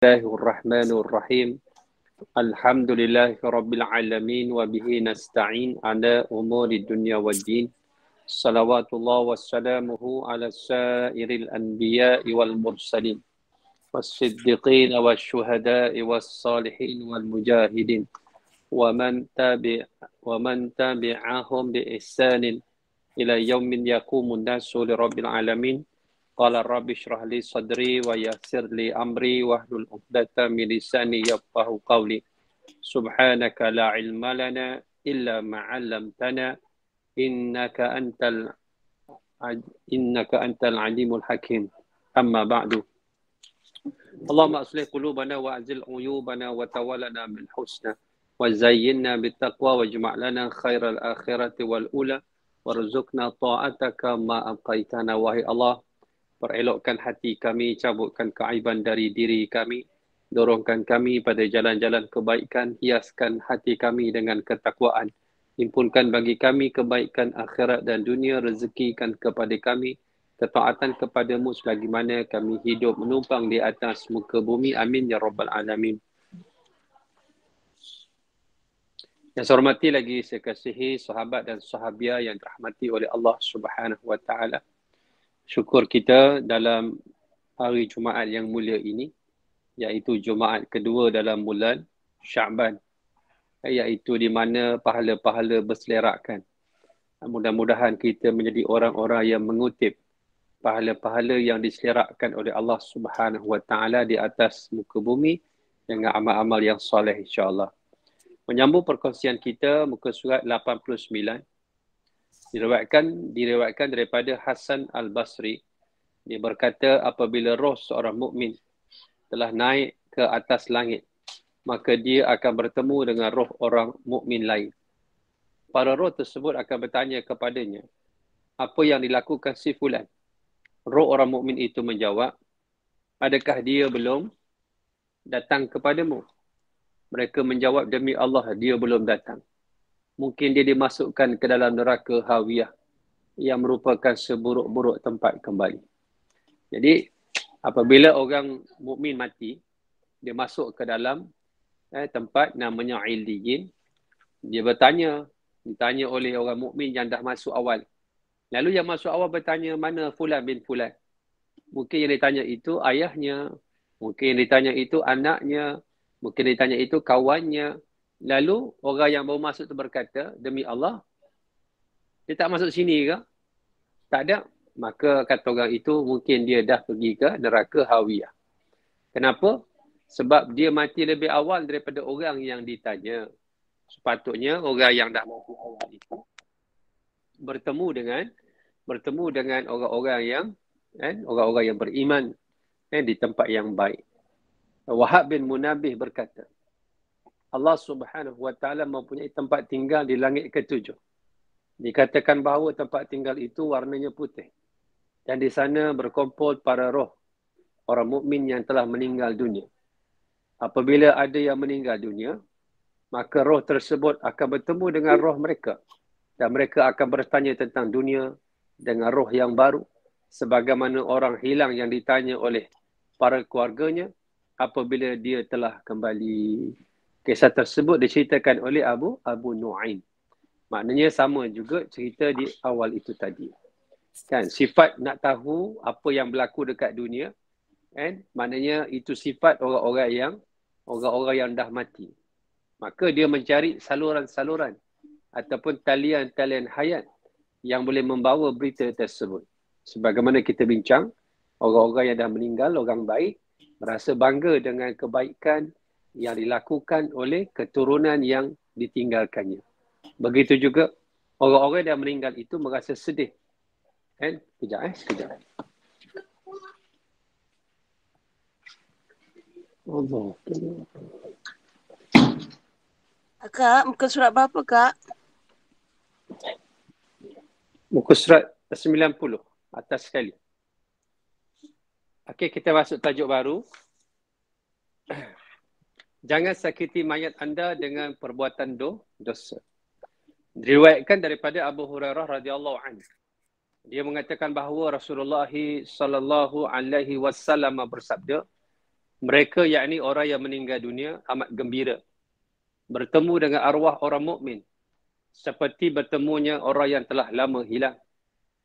Bismillahirrahmanirrahim. Alhamdulillahirabbil alamin wa bihi nasta'in ala umuri dunya waddin. Salawatullah wassalamuhu ala sairil anbiya'i wal mursalin was-siddiqin wasyuhada'i was-salihin wal mujahidin wa man tabi'ahum bi ihsanin ila yaumin yaqumun nasu li rabbil alamin. Qala rabbi shrah li sadri wa yassir li amri wahlul 'uqdatam min lisani yafqahu qawli. Subhanaka la ilma lana illa ma 'allamtana innaka antal alimul hakim. Amma ba'du. Allahumma aslih qulubana wa azil uyubana wa tawallana bil husna wa zayyinna bit taqwa wajma' lana khairal akhirati wal ula warzuqna ta'ataka ma abqaitana. Wahai Allah, perelokkan hati kami, cabutkan keaiban dari diri kami, dorongkan kami pada jalan-jalan kebaikan, hiaskan hati kami dengan ketakwaan, himpunkan bagi kami kebaikan akhirat dan dunia, rezekikan kepada kami ketaatan kepadamu selagi mana kami hidup menumpang di atas muka bumi. Amin ya rabbal alamin. Yang saya hormati lagi, saya kasihi sahabat dan sahabiah yang dirahmati oleh Allah Subhanahu wa taala. Syukur kita dalam hari Jumaat yang mulia ini, iaitu Jumaat kedua dalam bulan Sya'ban, iaitu di mana pahala-pahala berselerakkan. Mudah-mudahan kita menjadi orang-orang yang mengutip pahala-pahala yang diselerakkan oleh Allah Subhanahu wa taala di atas muka bumi dengan amal-amal yang soleh, insya-Allah. Menyambung perkongsian kita, muka surat 89. Diriwayatkan daripada Hasan Al-Basri. Dia berkata, apabila roh seorang mukmin telah naik ke atas langit, maka dia akan bertemu dengan roh orang mukmin lain. Para roh tersebut akan bertanya kepadanya, apa yang dilakukan si fulan? Roh orang mukmin itu menjawab, adakah dia belum datang kepadamu? Mereka menjawab, demi Allah, dia belum datang. Mungkin dia dimasukkan ke dalam neraka Hawiyah yang merupakan seburuk-buruk tempat kembali. Jadi, apabila orang mukmin mati, dia masuk ke dalam tempat namanya Illiyin. Dia ditanya oleh orang mukmin yang dah masuk awal. Lalu yang masuk awal bertanya, mana Fulan bin Fulan? Mungkin yang ditanya itu ayahnya, mungkin yang ditanya itu anaknya, mungkin yang ditanya itu kawannya. Lalu orang yang baru masuk tu berkata, demi Allah, dia tak masuk sini ke? Tak ada. Maka kata orang itu, mungkin dia dah pergi ke neraka Hawiyah. Kenapa? Sebab dia mati lebih awal daripada orang yang ditanya. Sepatutnya orang yang dah mati awal itu bertemu dengan orang-orang yang beriman di tempat yang baik. Wahab bin Munabih berkata, Allah Subhanahu wa taala mempunyai tempat tinggal di langit ke-7. Dikatakan bahawa tempat tinggal itu warnanya putih. Dan di sana berkumpul para roh orang mukmin yang telah meninggal dunia. Apabila ada yang meninggal dunia, maka roh tersebut akan bertemu dengan roh mereka. Dan mereka akan bertanya tentang dunia dengan roh yang baru. Sebagaimana orang hilang yang ditanya oleh para keluarganya apabila dia telah kembali. Kisah tersebut diceritakan oleh Abu Nu'aim. Maknanya sama juga cerita di awal itu tadi. Kan, sifat nak tahu apa yang berlaku dekat dunia, kan? Maknanya itu sifat orang-orang yang dah mati. Maka dia mencari saluran-saluran ataupun talian-talian hayat yang boleh membawa berita tersebut. Sebagaimana kita bincang, orang-orang yang dah meninggal, orang baik, merasa bangga dengan kebaikan yang dilakukan oleh keturunan yang ditinggalkannya. Begitu juga orang-orang yang meninggal itu merasa sedih. Kan? Sekejap. Allah. Kak, muka surat berapa, Kak? Muka surat 90, atas sekali. Okey, kita masuk tajuk baru. Jangan sakiti mayat anda dengan perbuatan dosa. Diriwayatkan daripada Abu Hurairah radhiyallahu anhu. Dia mengatakan bahawa Rasulullah sallallahu alaihi wasallam bersabda, Mereka yakni orang yang meninggal dunia amat gembira bertemu dengan arwah orang mukmin seperti bertemunya orang yang telah lama hilang.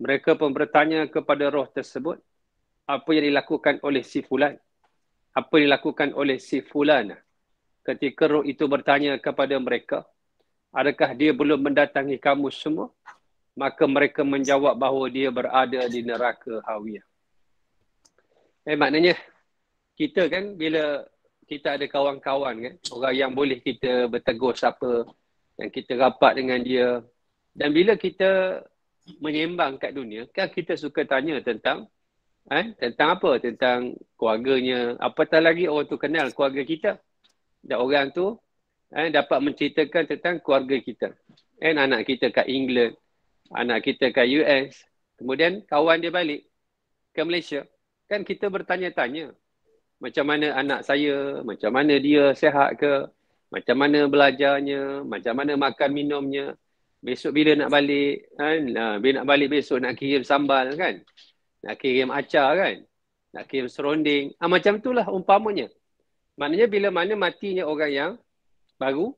Mereka pun bertanya kepada roh tersebut, apa yang dilakukan oleh si fulan? Apa yang dilakukan oleh si fulan? Ketika roh itu bertanya kepada mereka, adakah dia belum mendatangi kamu semua? Maka mereka menjawab bahawa dia berada di neraka hawiyah. Maknanya kita kan bila kita ada kawan-kawan kan, orang yang boleh kita bertegur siapa, yang kita rapat dengan dia. Dan bila kita menyembang kat dunia, kan kita suka tanya tentang tentang apa? Tentang keluarganya. Apatah lagi orang tu kenal keluarga kita. Dan orang tu dapat menceritakan tentang keluarga kita. Anak kita kat England, anak kita kat US. Kemudian kawan dia balik ke Malaysia. Kan kita bertanya-tanya. Macam mana anak saya, macam mana dia sihat ke, macam mana belajarnya, macam mana makan minumnya. Besok bila nak balik, bila nak balik besok nak kirim sambal kan. Nak kirim acar kan. Nak kirim serunding. Macam itulah umpamanya. Maknanya bila mana matinya orang yang baru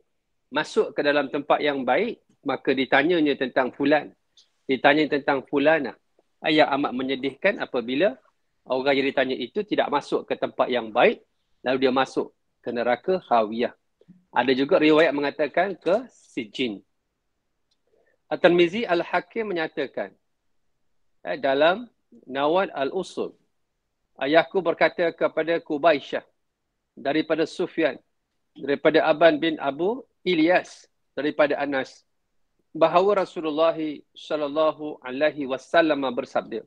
masuk ke dalam tempat yang baik, maka ditanyanya tentang fulan. Ditanya tentang fulanah. Yang amat menyedihkan apabila orang yang ditanya itu tidak masuk ke tempat yang baik, lalu dia masuk ke neraka hawiyah. Ada juga riwayat mengatakan ke sijin. At-Tirmizi Al-Hakim menyatakan dalam Nawal Al-Usul, ayahku berkata kepada Kubaisyah daripada Sufyan, daripada Aban bin Abu Ilyas, daripada Anas, bahawa Rasulullah sallallahu alaihi wasallam bersabda,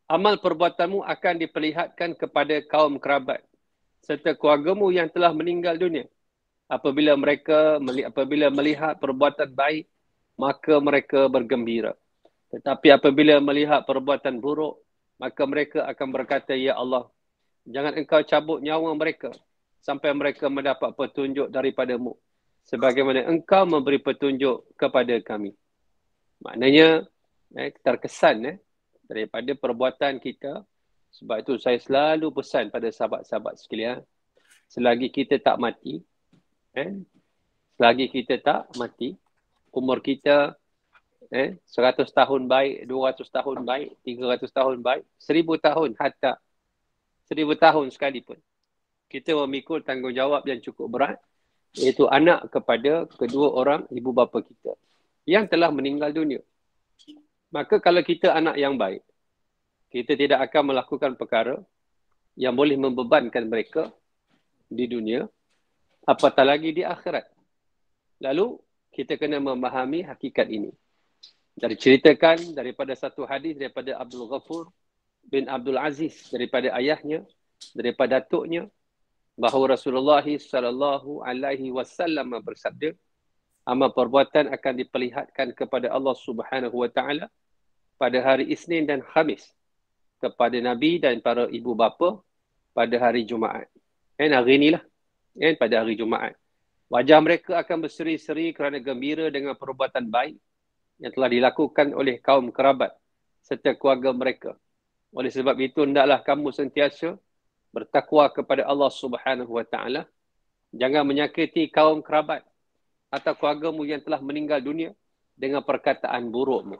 amal perbuatanmu akan diperlihatkan kepada kaum kerabat serta keluargamu yang telah meninggal dunia. Apabila melihat perbuatan baik, maka mereka bergembira. Tetapi apabila melihat perbuatan buruk, maka mereka akan berkata, ya Allah, jangan engkau cabut nyawa mereka sampai mereka mendapat petunjuk daripadamu, sebagaimana engkau memberi petunjuk kepada kami. Maknanya terkesan daripada perbuatan kita. Sebab itu saya selalu pesan pada sahabat-sahabat sekalian, selagi kita tak mati, umur kita 100 tahun baik, 200 tahun baik, 300 tahun baik, 1000 tahun hatta 1000 tahun sekalipun, kita memikul tanggungjawab yang cukup berat, iaitu anak kepada kedua orang ibu bapa kita yang telah meninggal dunia. Maka kalau kita anak yang baik, kita tidak akan melakukan perkara yang boleh membebankan mereka di dunia, apatah lagi di akhirat. Lalu kita kena memahami hakikat ini. Diceritakan daripada satu hadis daripada Abdul Ghafur bin Abdul Aziz, daripada ayahnya, daripada datuknya, bahawa Rasulullah sallallahu alaihi wasallam bersabda, amal perbuatan akan diperlihatkan kepada Allah Subhanahu wa taala pada hari Isnin dan Khamis, kepada Nabi dan para ibu bapa pada hari Jumaat. Hari inilah, pada hari Jumaat. Wajah mereka akan berseri-seri kerana gembira dengan perbuatan baik yang telah dilakukan oleh kaum kerabat serta keluarga mereka. Oleh sebab itu, hendaklah kamu sentiasa bertakwa kepada Allah Subhanahu wa taala. Jangan menyakiti kaum kerabat atau keluargamu yang telah meninggal dunia dengan perkataan burukmu.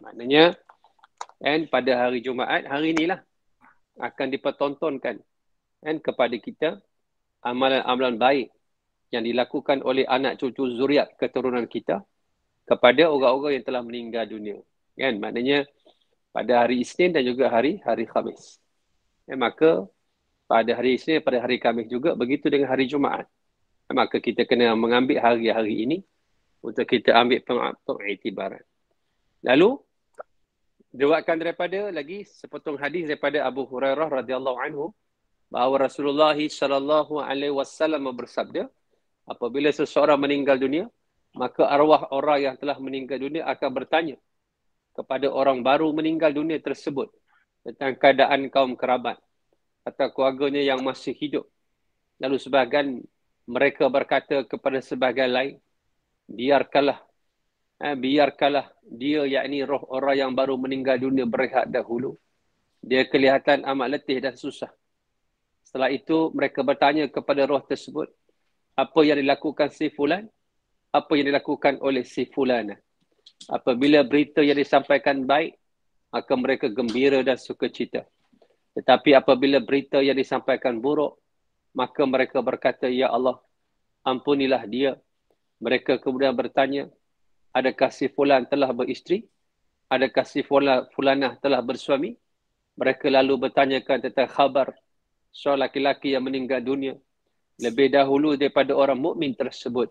Maknanya, pada hari Jumaat, hari inilah akan dipertontonkan kepada kita amalan-amalan baik yang dilakukan oleh anak cucu zuriat keturunan kita kepada orang-orang yang telah meninggal dunia. Maknanya pada hari Isnin dan juga hari Khamis. Maka pada hari Isnin, pada hari Khamis juga, begitu dengan hari Jumaat. Maka kita kena mengambil hari-hari ini untuk kita ambil pengiktibaran. Lalu, diriwayatkan daripada lagi sepotong hadis daripada Abu Hurairah radhiyallahu anhu, bahawa Rasulullah sallallahu alaihi wasallam bersabda, apabila seseorang meninggal dunia, maka arwah orang yang telah meninggal dunia akan bertanya kepada orang baru meninggal dunia tersebut tentang keadaan kaum kerabat atau keluarganya yang masih hidup. Lalu sebahagian mereka berkata kepada sebahagian lain, biarkanlah dia, yakni roh orang yang baru meninggal dunia, berehat dahulu. Dia kelihatan amat letih dan susah. Setelah itu mereka bertanya kepada roh tersebut, apa yang dilakukan si fulan, apa yang dilakukan oleh si fulana. Apabila berita yang disampaikan baik, maka mereka gembira dan sukacita. Tetapi apabila berita yang disampaikan buruk, maka mereka berkata, Ya Allah, ampunilah dia. Mereka kemudian bertanya, adakah si fulan telah beristeri? Adakah si fulanah telah bersuami? Mereka lalu bertanyakan tentang khabar soal laki-laki yang meninggal dunia lebih dahulu daripada orang mukmin tersebut.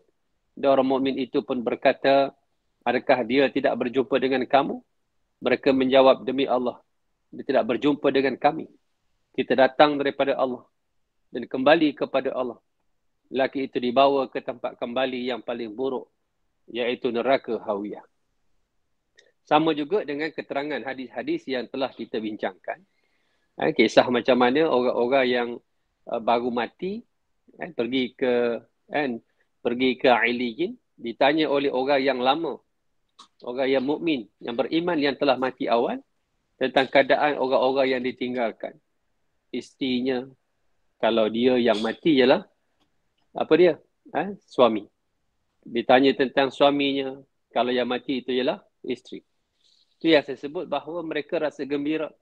Dan orang mukmin itu pun berkata, adakah dia tidak berjumpa dengan kamu? Mereka menjawab, demi Allah, dia tidak berjumpa dengan kami. Kita datang daripada Allah dan kembali kepada Allah. Lelaki itu dibawa ke tempat kembali yang paling buruk, iaitu neraka hawiyah. Sama juga dengan keterangan hadis-hadis yang telah kita bincangkan. Kisah macam mana orang-orang yang baru mati pergi ke Iliyin, ditanya oleh orang yang lama, orang yang mukmin, yang beriman, yang telah mati awal, tentang keadaan orang-orang yang ditinggalkan. Isterinya, kalau dia yang mati ialah apa dia? Suami. Ditanya tentang suaminya, kalau yang mati itu ialah isteri. Itu yang saya sebut bahawa mereka rasa gembira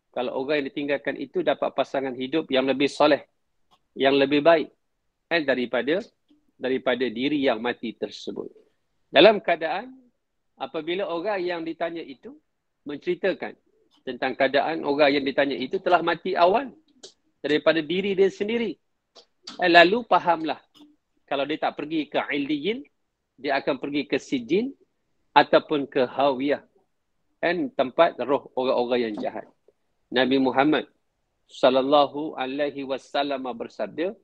kalau orang yang ditinggalkan itu dapat pasangan hidup yang lebih soleh, yang lebih baik daripada diri yang mati tersebut. Dalam keadaan apabila orang yang ditanya itu menceritakan tentang keadaan orang yang ditanya itu telah mati awal daripada diri dia sendiri, lalu fahamlah kalau dia tak pergi ke Iliyin, dia akan pergi ke Sijin ataupun ke Hawiyah, tempat roh orang-orang yang jahat. Nabi Muhammad sallallahu alaihi wasallam bersabda,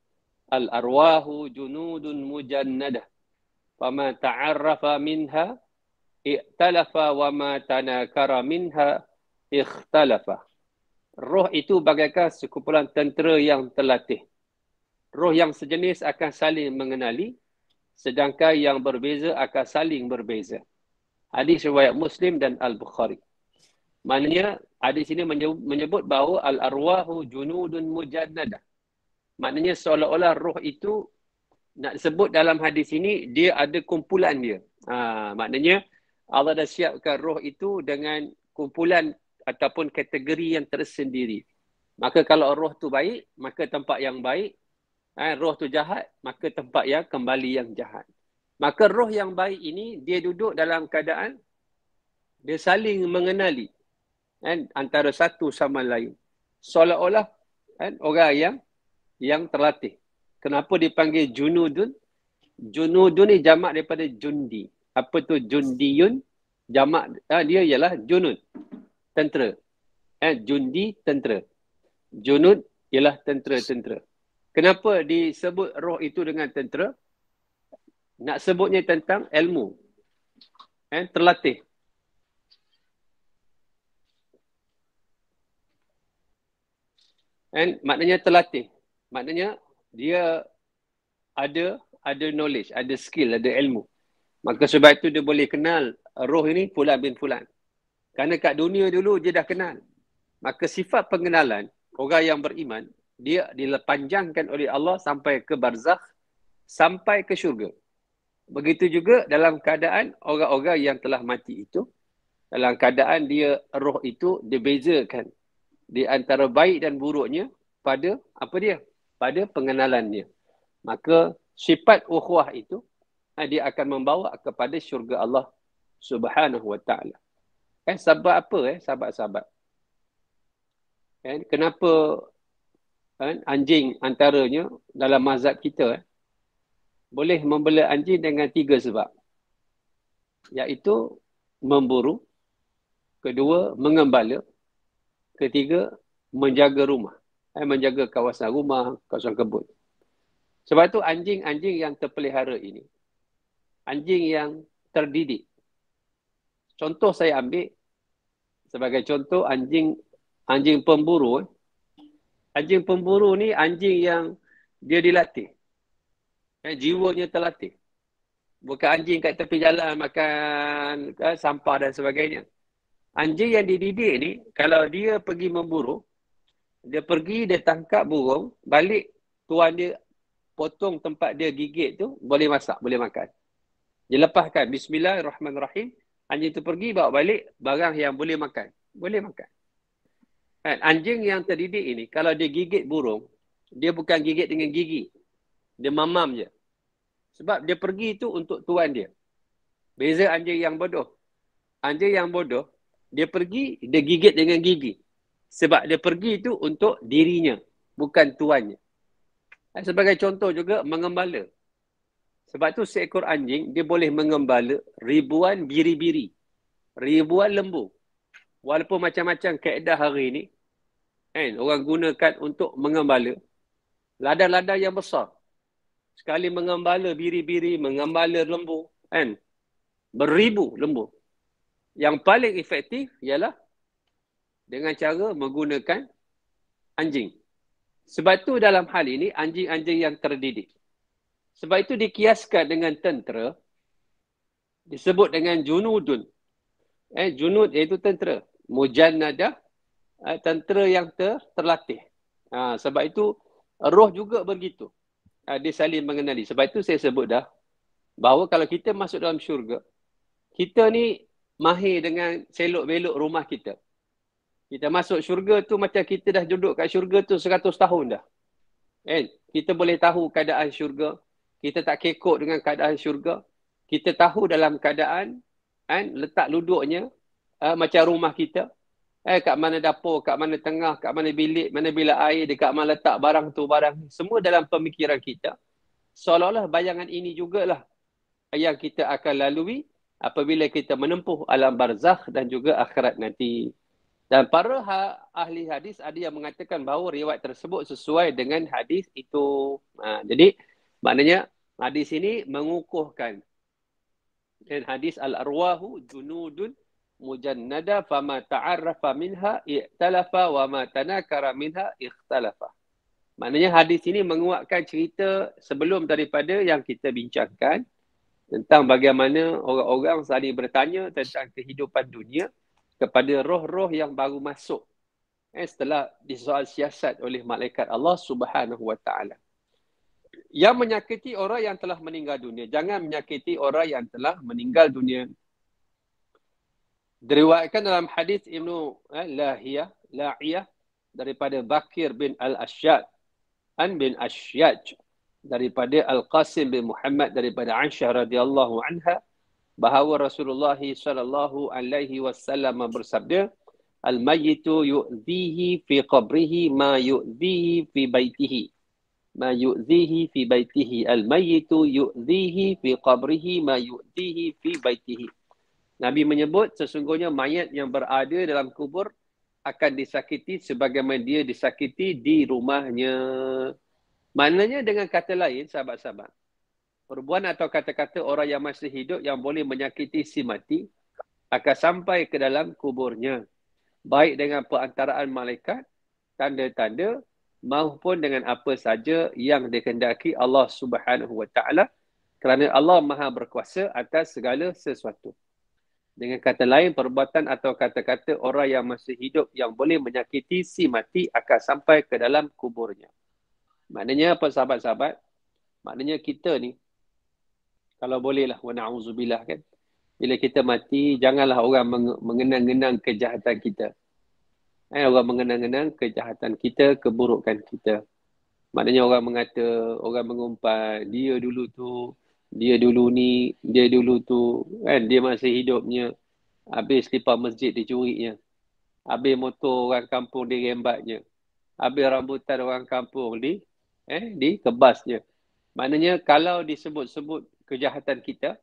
al-arwahu junudun mujannadah, fama ta'arrafa minha i'talafa wa ma tanakara minha ikhtalafa. Roh itu bagaikan sekumpulan tentera yang terlatih. Roh yang sejenis akan saling mengenali, sedangkan yang berbeza akan saling berbeza. Hadis riwayat Muslim dan Al-Bukhari. Maknanya hadis ini menyebut bahawa al-arwahu junudun mujannadah. Maknanya seolah-olah roh itu, nak sebut dalam hadis ini, dia ada kumpulan dia. Maknanya Allah dah siapkan roh itu dengan kumpulan ataupun kategori yang tersendiri. Maka kalau roh tu baik, maka tempat yang baik. Roh tu jahat, maka tempat yang kembali yang jahat. Maka roh yang baik ini, dia duduk dalam keadaan dia saling mengenali antara satu sama lain. Seolah-olah orang yang terlatih. Kenapa dipanggil junudun? Junudun ni jamak daripada jundi. Apa tu jundiyun? Jamak dia ialah junud, tentera. Jundi, tentera. Junud ialah tentera-tentera. Kenapa disebut roh itu dengan tentera? Nak sebutnya tentang ilmu. Terlatih. Maknanya terlatih. Maknanya dia ada knowledge, ada skill, ada ilmu. Maka sebab itu dia boleh kenal roh ini fulan bin fulan. Kerana kat dunia dulu dia dah kenal. Maka sifat pengenalan orang yang beriman, dia dipanjangkan oleh Allah sampai ke barzakh, sampai ke syurga. Begitu juga dalam keadaan orang-orang yang telah mati itu, dalam keadaan dia roh itu dibezakan di antara baik dan buruknya pada apa dia? Pada pengenalannya. Maka sifat ukhuwah itu dia akan membawa kepada syurga Allah Subhanahu wa taala. Sebab apa sahabat-sahabat? Kenapa anjing antaranya dalam mazhab kita boleh membela anjing dengan 3 sebab. Iaitu memburu, kedua mengembala, ketiga menjaga rumah. Menjaga kawasan rumah, kawasan kebun. Sebab itu anjing-anjing yang terpelihara ini, anjing yang terdidik. Contoh saya ambil sebagai contoh anjing pemburu. Anjing pemburu ni anjing yang dia dilatih. Jiwanya terlatih. Bukan anjing kat tepi jalan makan sampah dan sebagainya. Anjing yang dididik ni, kalau dia pergi memburu, Dia pergi, dia tangkap burung, balik tuan dia potong tempat dia gigit tu, boleh masak, boleh makan. Dia lepaskan, bismillahirrahmanirrahim. Anjing tu pergi, bawa balik barang yang boleh makan. Boleh makan. Kan? Anjing yang terdidik ini, kalau dia gigit burung, dia bukan gigit dengan gigi. Dia mamam je. Sebab dia pergi tu untuk tuan dia. Beza anjing yang bodoh. Anjing yang bodoh, dia pergi, dia gigit dengan gigi. Sebab dia pergi tu untuk dirinya, bukan tuannya. Sebagai contoh juga, mengembala. Sebab tu seekor anjing, dia boleh mengembala ribuan biri-biri. Ribuan lembu. Walaupun macam-macam kaedah hari ni, kan, orang gunakan untuk mengembala. Ladang-ladang yang besar. Sekali mengembala biri-biri, mengembala lembu. Kan? Beribu lembu. Yang paling efektif ialah dengan cara menggunakan anjing. Sebab tu dalam hal ini, anjing-anjing yang terdidik. Sebab itu dikiaskan dengan tentera, disebut dengan junudun. Junud iaitu tentera. Mujannadah, tentera yang terlatih. Sebab itu, roh juga begitu. Dia saling mengenali. Sebab itu saya sebut dah, bahawa kalau kita masuk dalam syurga, kita ni mahir dengan selok-belok rumah kita. Kita masuk syurga tu macam kita dah duduk kat syurga tu 100 tahun dah. Kita boleh tahu keadaan syurga. Kita tak kekok dengan keadaan syurga. Kita tahu dalam keadaan letak duduknya macam rumah kita. Kat mana dapur, kat mana tengah, kat mana bilik, mana bilik air, dekat mana letak barang tu, barang. Semua dalam pemikiran kita. Seolah-olah bayangan ini jugalah yang kita akan lalui apabila kita menempuh alam barzakh dan juga akhirat nanti. Dan para ahli hadis ada yang mengatakan bahawa riwayat tersebut sesuai dengan hadis itu. Jadi maknanya hadis ini mengukuhkan. Dan hadis al-arwahu junudun mujannada fama ta'arrafa minha i'talafa wa ma tanakara minha ikhtalafa. Maknanya hadis ini menguatkan cerita sebelum daripada yang kita bincangkan tentang bagaimana orang-orang saling bertanya tentang kehidupan dunia kepada roh-roh yang baru masuk setelah disoal siasat oleh malaikat Allah Subhanahu wa taala. Yang menyakiti orang yang telah meninggal dunia, jangan menyakiti orang yang telah meninggal dunia. Diriwayatkan dalam hadis Ibnu La'iyah daripada Bakir bin Al-Asyad bin Ashyaj daripada Al-Qasim bin Muhammad daripada Aisyah radhiyallahu anha bahawa Rasulullah sallallahu alaihi wasallam bersabda, al-mayyitu yu'dhihi fi qabrihi ma yu'dhihi fi baitihi. Ma yu'dhihi fi baitihi. Al-mayyitu yu'dhihi fi qabrihi ma yu'dhihi fi baitihi. Nabi menyebut sesungguhnya mayat yang berada dalam kubur akan disakiti sebagaimana dia disakiti di rumahnya. Maknanya dengan kata lain, sahabat-sahabat, perbuatan atau kata-kata orang yang masih hidup yang boleh menyakiti si mati akan sampai ke dalam kuburnya. Baik dengan perantaraan malaikat, tanda-tanda, maupun dengan apa saja yang dikehendaki Allah Subhanahu wa taala, kerana Allah Maha berkuasa atas segala sesuatu. Dengan kata lain, perbuatan atau kata-kata orang yang masih hidup yang boleh menyakiti si mati akan sampai ke dalam kuburnya. Maknanya apa, sahabat-sahabat? Maknanya kita ni, kalau bolehlah, wa na'udzubillah kan, bila kita mati, janganlah orang mengenang-genang kejahatan kita. Orang mengenang-genang kejahatan kita, keburukan kita. Maknanya orang mengata, orang mengumpat, dia dulu tu, dia dulu ni, dia dulu tu, kan, dia masih hidupnya. Habis selipar masjid dicurinya. Habis motor orang kampung dirembatnya. Habis rambutan orang kampung dikebasnya. Maknanya kalau disebut-sebut kejahatan kita,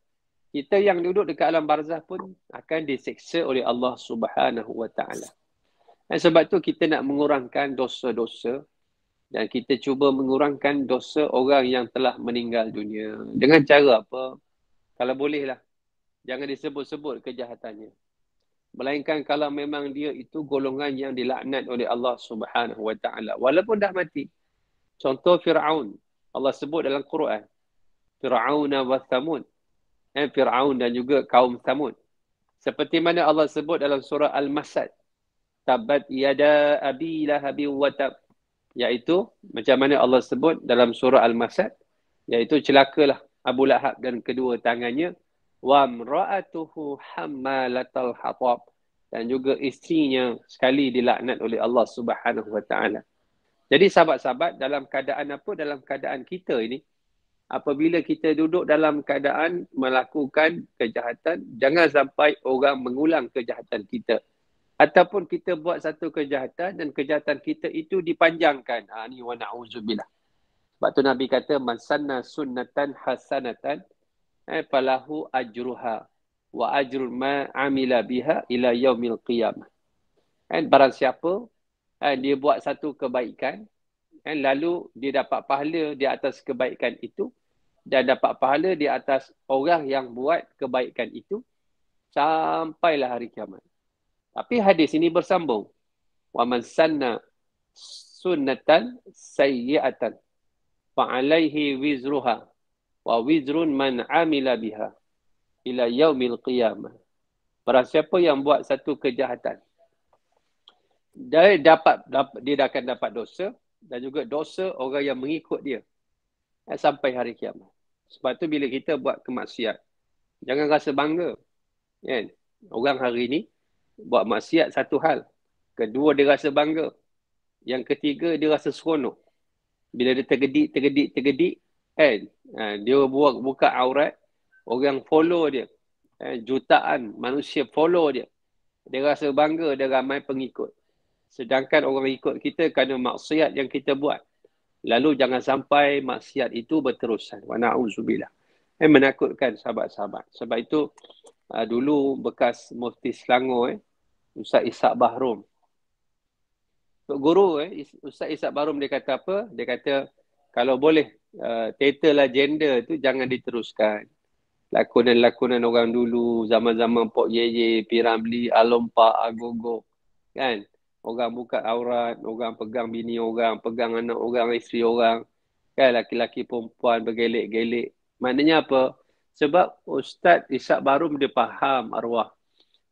kita yang duduk dekat alam barzah pun akan diseksa oleh Allah Subhanahu wa taala. Dan sebab tu kita nak mengurangkan dosa-dosa dan kita cuba mengurangkan dosa orang yang telah meninggal dunia. Dengan cara apa? Kalau bolehlah, jangan disebut-sebut kejahatannya. Melainkan kalau memang dia itu golongan yang dilaknat oleh Allah Subhanahu wa taala walaupun dah mati. Contoh Fir'aun. Allah sebut dalam Quran. Fir'auna wa Thamud. Fir'aun dan juga kaum Thamud. Seperti mana Allah sebut dalam surah Al-Masad. Tabat yada abi lahabi wa tab. Iaitu macam mana Allah sebut dalam surah Al-Masad, iaitu celakalah Abu Lahab dan kedua tangannya, wa mra'atuhu hammalatal hatab, dan juga isterinya sekali dilaknat oleh Allah Subhanahu wa taala. Jadi sahabat-sahabat, dalam keadaan apa? Dalam keadaan kita ini, apabila kita duduk dalam keadaan melakukan kejahatan, jangan sampai orang mengulang kejahatan kita. Ataupun kita buat satu kejahatan dan kejahatan kita itu dipanjangkan. Ni wa na'udzubillah. Sebab tu Nabi kata, man sanna sunnatan hasanatan falahu ajruha wa ajrul ma amila biha ila yaumil qiyamah. Barang siapa dia buat satu kebaikan, lalu dia dapat pahala di atas kebaikan itu dan dapat pahala di atas orang yang buat kebaikan itu sampailah hari kiamat. Tapi hadis ini bersambung. Wa man sanna sunnatan sayyi'atan fa alaihi wizruha wa wizrun man amila biha ila yaumil qiyamah. Barang siapa yang buat satu kejahatan, dia akan dapat dosa dan juga dosa orang yang mengikut dia sampai hari kiamat. Sebab tu bila kita buat kemaksiat, jangan rasa bangga. Kan? Orang hari ni buat maksiat satu hal. Kedua, dia rasa bangga. Yang ketiga, dia rasa seronok. Bila dia tergedik, kan? Dia buka aurat, orang follow dia. Jutaan manusia follow dia. Dia rasa bangga, dia ramai pengikut. Sedangkan orang ikut kita kerana maksiat yang kita buat. Lalu jangan sampai maksiat itu berterusan. Wa na'udzubillah. Menakutkan sahabat-sahabat. Sebab itu, dulu bekas Mufti Selangor, Ustaz Ishak Bahrom. Tok Guru, Ustaz Ishak Bahrom dia kata apa? Dia kata, kalau boleh, teater legenda tu jangan diteruskan. Lakonan-lakonan orang dulu, zaman-zaman Pok Yeye, P. Ramlee, Alompak, Agogo. Kan? Orang buka aurat, orang pegang bini orang, pegang anak orang, isteri orang. Kan? Laki-laki perempuan bergelek-gelek. Maknanya apa? Sebab Ustaz Ishak Bahrom dia faham arwah.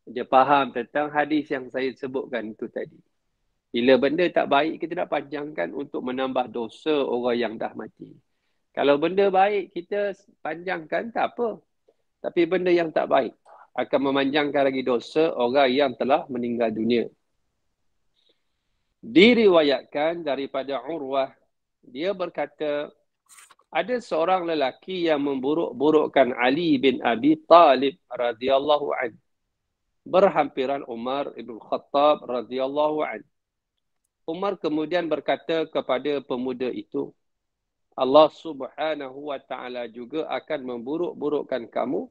Dia faham tentang hadis yang saya sebutkan itu tadi. Bila benda tak baik, kita nak panjangkan untuk menambah dosa orang yang dah mati. Kalau benda baik, kita panjangkan tak apa. Tapi benda yang tak baik akan memanjangkan lagi dosa orang yang telah meninggal dunia. Diriwayatkan daripada Urwah, dia berkata, ada seorang lelaki yang memburuk-burukkan Ali bin Abi Talib radhiyallahu anhu. Berhampiran Umar ibn Khattab radhiyallahu anhu. Umar kemudian berkata kepada pemuda itu, Allah Subhanahu wa taala juga akan memburuk-burukkan kamu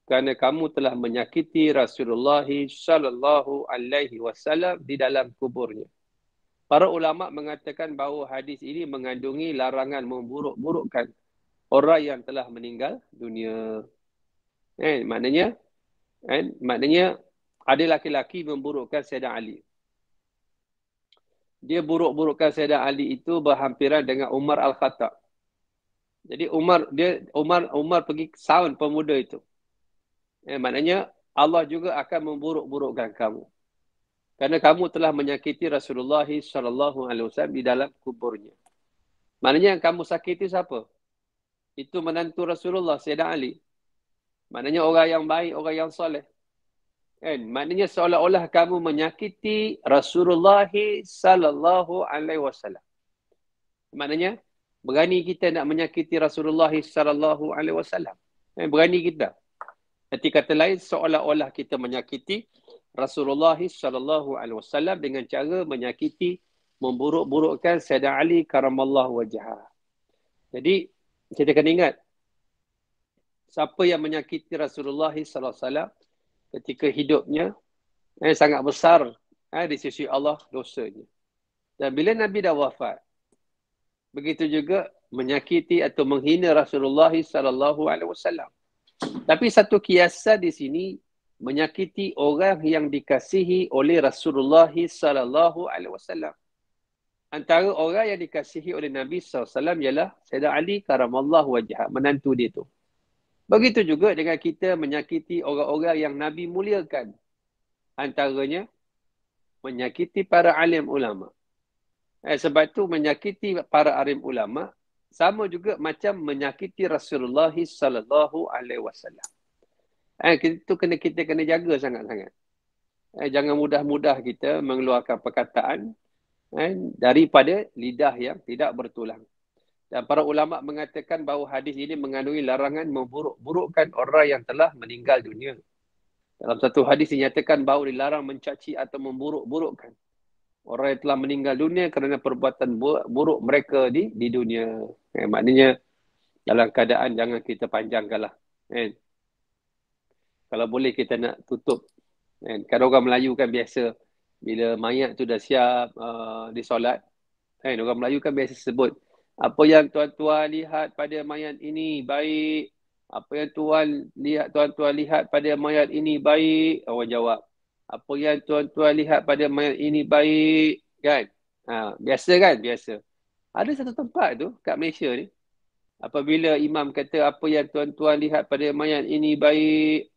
kerana kamu telah menyakiti Rasulullah sallallahu alaihi wasallam di dalam kuburnya. Para ulama mengatakan bahawa hadis ini mengandungi larangan memburuk-burukkan orang yang telah meninggal dunia. Maknanya ada laki-laki memburukkan Sayyidina Ali. Dia buruk-burukkan Sayyidina Ali itu berhampiran dengan Umar Al-Khattab. Jadi Umar pergi sound pemuda itu. Maknanya Allah juga akan memburuk-burukkan kamu. Kerana kamu telah menyakiti Rasulullah SAW di dalam kuburnya. Maknanya yang kamu sakiti siapa? Itu menantu Rasulullah, Sayyidina Ali. Maknanya orang yang baik, orang yang soleh. Maknanya seolah-olah kamu menyakiti Rasulullah SAW. Maknanya berani kita nak menyakiti Rasulullah SAW. Berani kita. Nanti kata lain, seolah-olah kita menyakiti Rasulullah SAW dengan cara menyakiti, memburuk-burukkan Sayyidina Ali karamallahu wajhah. Jadi, kita kena ingat, siapa yang menyakiti Rasulullah SAW ketika hidupnya, sangat besar di sisi Allah dosanya. Dan bila Nabi dah wafat, begitu juga menyakiti atau menghina Rasulullah SAW. Tapi satu kiasan di sini, menyakiti orang yang dikasihi oleh Rasulullah SAW. Antara orang yang dikasihi oleh Nabi SAW ialah Sayyidina Ali karamallahu wajhah, menantu dia tu. Begitu juga dengan kita menyakiti orang-orang yang Nabi muliakan. Antaranya menyakiti para alim ulama. Sebab itu menyakiti para alim ulama sama juga macam menyakiti Rasulullah sallallahu alaihi wasallam. Itu kita kena jaga sangat-sangat. Jangan mudah-mudah kita mengeluarkan perkataan daripada lidah yang tidak bertulang. Dan para ulama mengatakan bahawa hadis ini mengandungi larangan memburuk-burukkan orang yang telah meninggal dunia. Dalam satu hadis dinyatakan bahawa dilarang mencaci atau memburuk-burukkan orang yang telah meninggal dunia kerana perbuatan buruk mereka di dunia. Maknanya dalam keadaan jangan kita panjangkanlah. Kalau boleh kita nak tutup. Kalau orang Melayu kan biasa bila mayat tu dah siap disolat. Orang Melayu kan biasa sebut, apa yang tuan-tuan lihat pada mayat ini baik. Apa yang tuan-tuan lihat pada mayat ini baik. Orang jawab, apa yang tuan-tuan lihat pada mayat ini baik. Kan? Biasa kan? Biasa. Ada satu tempat tu kat Malaysia ni. Apabila imam kata, apa yang tuan-tuan lihat pada mayat ini baik.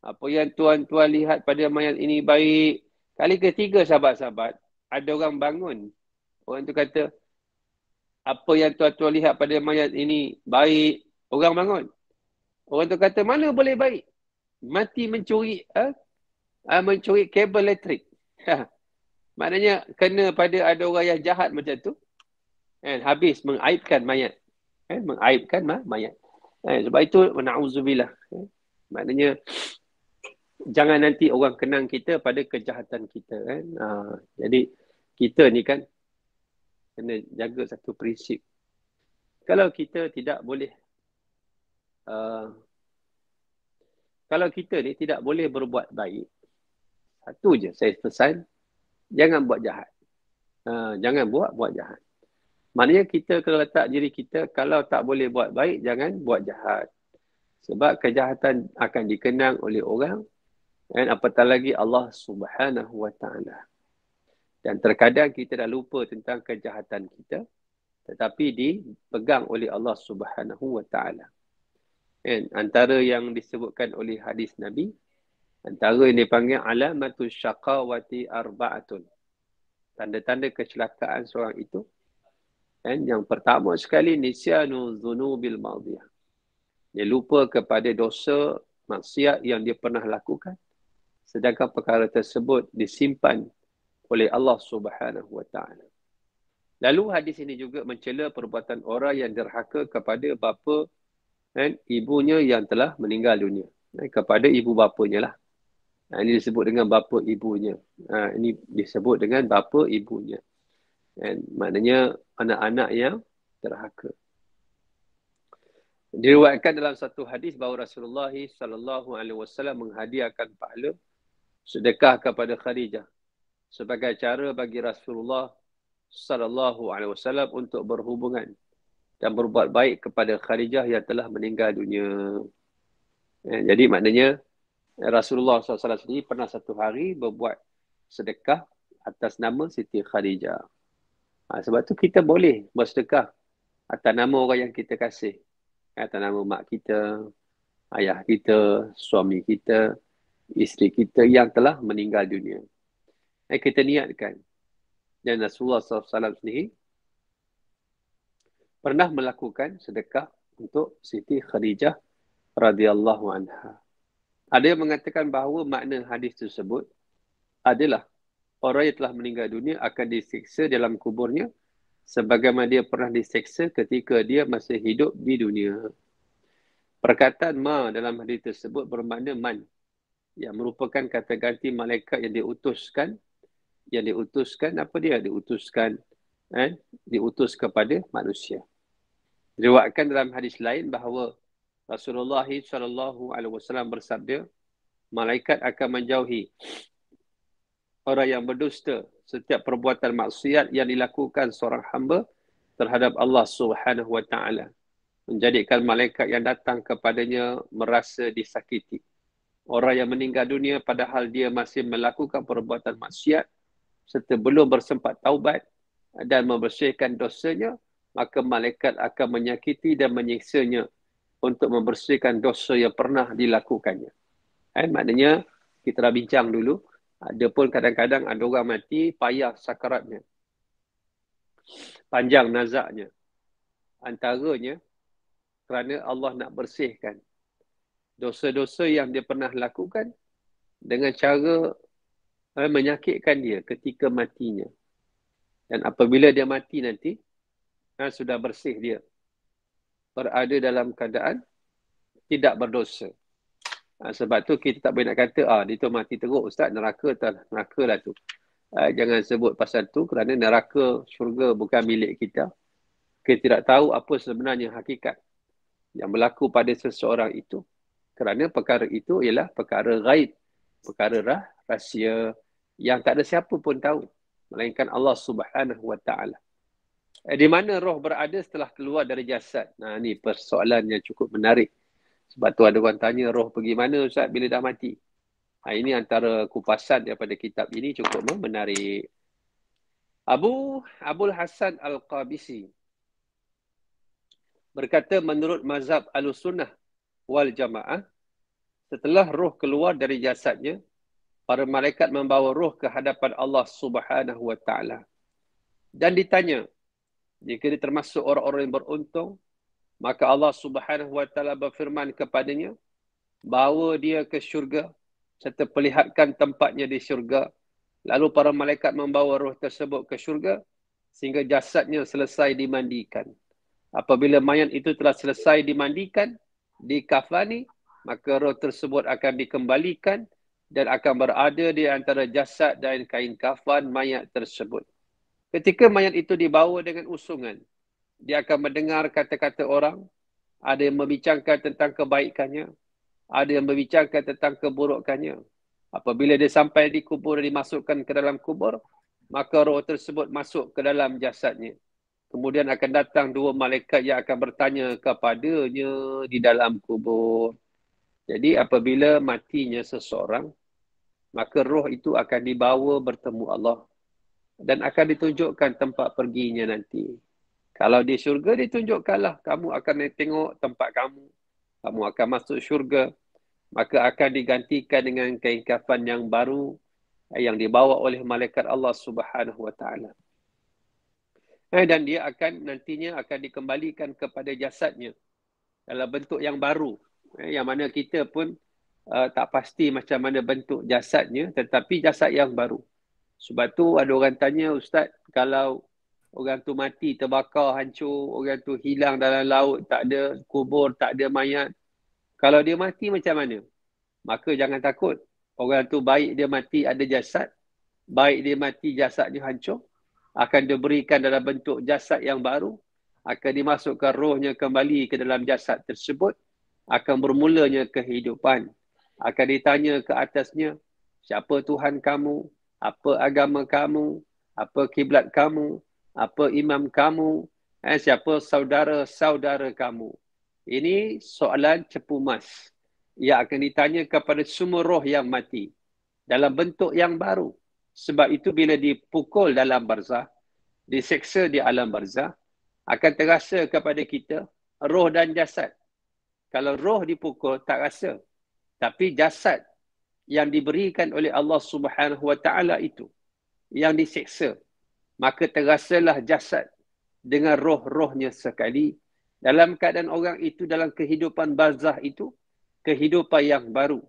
Apa yang tuan-tuan lihat pada mayat ini baik. Kali ketiga sahabat-sahabat, ada orang bangun. Orang tu kata, apa yang tuan-tuan lihat pada mayat ini baik. Orang bangun. Orang tu kata, mana boleh baik? Mati mencuri mencuri kabel elektrik. Maknanya kena pada ada orang yang jahat macam tu. Habis mengaibkan mayat. Mengaibkan mayat. Sebab itu, na'udzubillah. Maknanya, jangan nanti orang kenang kita pada kejahatan kita. Jadi, kita ni kan, kena jaga satu prinsip. Kalau kita tidak boleh, kalau kita ni tidak boleh berbuat baik, satu je saya pesan, jangan buat jahat. Jangan buat jahat. Maknanya kita kalau letak diri kita, kalau tak boleh buat baik, jangan buat jahat. Sebab kejahatan akan dikenang oleh orang, dan apatah lagi Allah Subhanahu Wa Taala. Dan terkadang kita dah lupa tentang kejahatan kita, tetapi dipegang oleh Allah Subhanahu Wa Taala. Antara yang disebutkan oleh hadis Nabi, antara yang dipanggil alamatul syaqawati arba'atun. Tanda-tanda kecelakaan seorang itu. Yang pertama sekali, nisyanu dhunubil madiyah. Dia lupa kepada dosa maksiat yang dia pernah lakukan. Sedangkan perkara tersebut disimpan oleh Allah Subhanahu Wa Taala. Lalu hadis ini juga mencela perbuatan orang yang derhaka kepada bapa dan ibunya yang telah meninggal dunia. Kepada ibu bapanya lah. Ini disebut dengan bapa ibunya. Ini disebut dengan bapa ibunya. Maknanya anak-anak yang derhaka. Diriwayatkan dalam satu hadis bahawa Rasulullah sallallahu alaihi wasallam menghadiahkan pahala sedekah kepada Khadijah sebagai cara bagi Rasulullah sallallahu alaihi wasallam untuk berhubungan dan berbuat baik kepada Khadijah yang telah meninggal dunia. Jadi maknanya Rasulullah SAW sendiri pernah satu hari berbuat sedekah atas nama Siti Khadijah. Sebab tu kita boleh bersedekah atas nama orang yang kita kasih. Atas nama mak kita, ayah kita, suami kita, isteri kita yang telah meninggal dunia. Kita niatkan. Dan Rasulullah SAW sendiri pernah melakukan sedekah untuk Siti Khadijah radhiyallahu anha. Ada yang mengatakan bahawa makna hadis tersebut adalah orang yang telah meninggal dunia akan disiksa dalam kuburnya sebagaimana dia pernah disiksa ketika dia masih hidup di dunia. Perkataan ma dalam hadis tersebut bermakna man, yang merupakan kata ganti malaikat yang diutuskan. Yang diutuskan apa dia? Diutus kepada manusia. Diriwayatkan dalam hadis lain bahawa Rasulullah SAW bersabda, malaikat akan menjauhi orang yang berdusta setiap perbuatan maksiat yang dilakukan seorang hamba terhadap Allah Subhanahu Wa Taala, menjadikan malaikat yang datang kepadanya merasa disakiti. Orang yang meninggal dunia padahal dia masih melakukan perbuatan maksiat serta belum bersempat taubat dan membersihkan dosanya, maka malaikat akan menyakiti dan menyiksanya untuk membersihkan dosa yang pernah dilakukannya. Maknanya kita dah bincang dulu Ada pun kadang-kadang ada orang mati payah sakaratnya, panjang nazaknya. Antaranya kerana Allah nak bersihkan dosa-dosa yang dia pernah lakukan dengan cara menyakitkan dia ketika matinya. Dan apabila dia mati nanti, sudah bersih dia, berada dalam keadaan tidak berdosa. Sebab tu kita tak boleh nak kata, dia tu mati teruk Ustaz, neraka lah tu. Jangan sebut pasal tu kerana neraka, syurga bukan milik kita. Kita tidak tahu apa sebenarnya hakikat yang berlaku pada seseorang itu. Kerana perkara itu ialah perkara ghaib, perkara rahsia yang tak ada siapa pun tahu melainkan Allah Subhanahu Wa Taala. Di mana roh berada setelah keluar dari jasad? Ni persoalan yang cukup menarik. Sebab tu ada orang tanya, roh pergi mana Ustaz bila dah mati? Ini antara kupasan daripada kitab ini cukup menarik. Abul Hasan Al-Qabisi berkata, menurut mazhab Ahlussunnah wal Jamaah, setelah roh keluar dari jasadnya, para malaikat membawa roh ke hadapan Allah Subhanahu Wa Taala. Dan ditanya, jika dia termasuk orang-orang yang beruntung, maka Allah Subhanahu Wa Taala berfirman kepadanya, bawa dia ke syurga serta perlihatkan tempatnya di syurga. Lalu para malaikat membawa roh tersebut ke syurga sehingga jasadnya selesai dimandikan. Apabila mayat itu telah selesai dimandikan, dikafani, maka roh tersebut akan dikembalikan dan akan berada di antara jasad dan kain kafan mayat tersebut. Ketika mayat itu dibawa dengan usungan, dia akan mendengar kata-kata orang. Ada yang membincangkan tentang kebaikannya, ada yang membincangkan tentang keburukannya. Apabila dia sampai di kubur dan dimasukkan ke dalam kubur, maka roh tersebut masuk ke dalam jasadnya. Kemudian akan datang dua malaikat yang akan bertanya kepadanya di dalam kubur. Jadi apabila matinya seseorang, maka roh itu akan dibawa bertemu Allah dan akan ditunjukkan tempat perginya nanti. Kalau di syurga ditunjukkanlah, kamu akan tengok tempat kamu. Kamu akan masuk syurga. Maka akan digantikan dengan kain kafan yang baru yang dibawa oleh malaikat Allah Subhanahu Wa Taala. Dan dia nantinya akan dikembalikan kepada jasadnya dalam bentuk yang baru. Yang mana kita pun tak pasti macam mana bentuk jasadnya, tetapi jasad yang baru. Sebab tu ada orang tanya, Ustaz, kalau orang tu mati, terbakar, hancur, orang tu hilang dalam laut, tak ada kubur, tak ada mayat. Kalau dia mati macam mana? Maka jangan takut. Orang tu baik dia mati ada jasad, baik dia mati jasadnya hancur, akan diberikan dalam bentuk jasad yang baru, akan dimasukkan rohnya kembali ke dalam jasad tersebut, akan bermulanya kehidupan. Akan ditanya ke atasnya, siapa Tuhan kamu, apa agama kamu, apa kiblat kamu, apa imam kamu, siapa saudara-saudara kamu. Ini soalan cepu mas yang akan ditanya kepada semua roh yang mati dalam bentuk yang baru. Sebab itu bila dipukul dalam barzah, diseksa di alam barzah, akan terasa kepada kita roh dan jasad. Kalau roh dipukul tak rasa, tapi jasad yang diberikan oleh Allah Subhanahu Wa Taala itu yang diseksa, maka terasalah jasad dengan roh-rohnya sekali. Dalam keadaan orang itu dalam kehidupan barzah itu, kehidupan yang baru.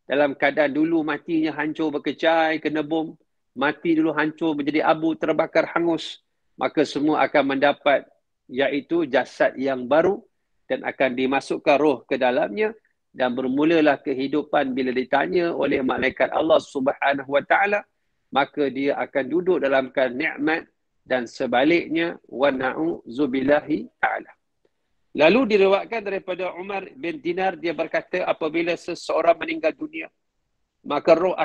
Dalam keadaan dulu matinya hancur berkecai, kena bom, mati dulu hancur menjadi abu, terbakar hangus, maka semua akan mendapat iaitu jasad yang baru dan akan dimasukkan roh ke dalamnya dan bermulalah kehidupan. Bila ditanya oleh malaikat Allah Subhanahu Wa Taala, maka dia akan duduk dalam keadaan nikmat dan sebaliknya wa na'udzubillahi ta'ala. Lalu diriwayatkan daripada Umar bin Dinar, dia berkata apabila seseorang meninggal dunia, maka roh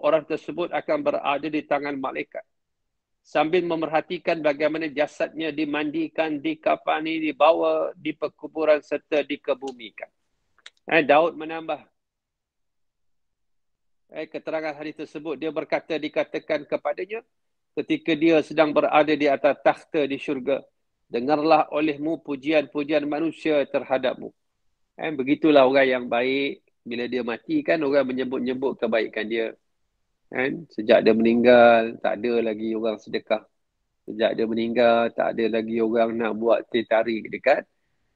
orang tersebut akan berada di tangan malaikat sambil memerhatikan bagaimana jasadnya dimandikan, dikafani, dibawa di perkuburan serta dikebumikan. Daud menambah keterangan hadis tersebut, dia berkata, dikatakan kepadanya ketika dia sedang berada di atas takhta di syurga, dengarlah olehmu pujian-pujian manusia terhadapmu. Begitulah orang yang baik, bila dia mati kan orang menyebut-nyebut kebaikan dia. Kan? Sejak dia meninggal, tak ada lagi orang sedekah. Sejak dia meninggal, tak ada lagi orang nak buat teh tarik dekat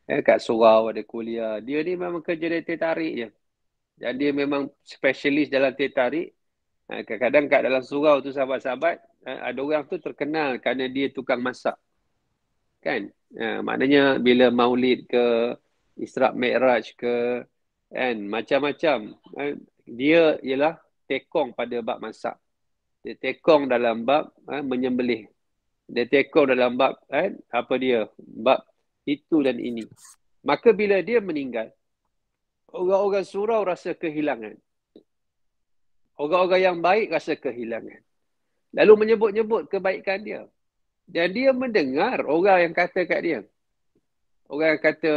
kat surau ada kuliah. Dia ni memang kerja dia teh tarik je. Dan dia memang spesialis dalam teh tarik. Kadang-kadang kat dalam surau tu sahabat-sahabat, ada orang tu terkenal kerana dia tukang masak. Kan? Maknanya bila maulid ke, Isra' Mi'raj ke, kan? Macam-macam. Dia ialah tekong pada bab masak. Dia tekong dalam bab menyembelih. Dia tekong dalam bab bab itu dan ini. Maka bila dia meninggal, orang-orang surau rasa kehilangan. Orang-orang yang baik rasa kehilangan. Lalu menyebut-nyebut kebaikan dia. Dan dia mendengar orang yang kata kat dia. Orang yang kata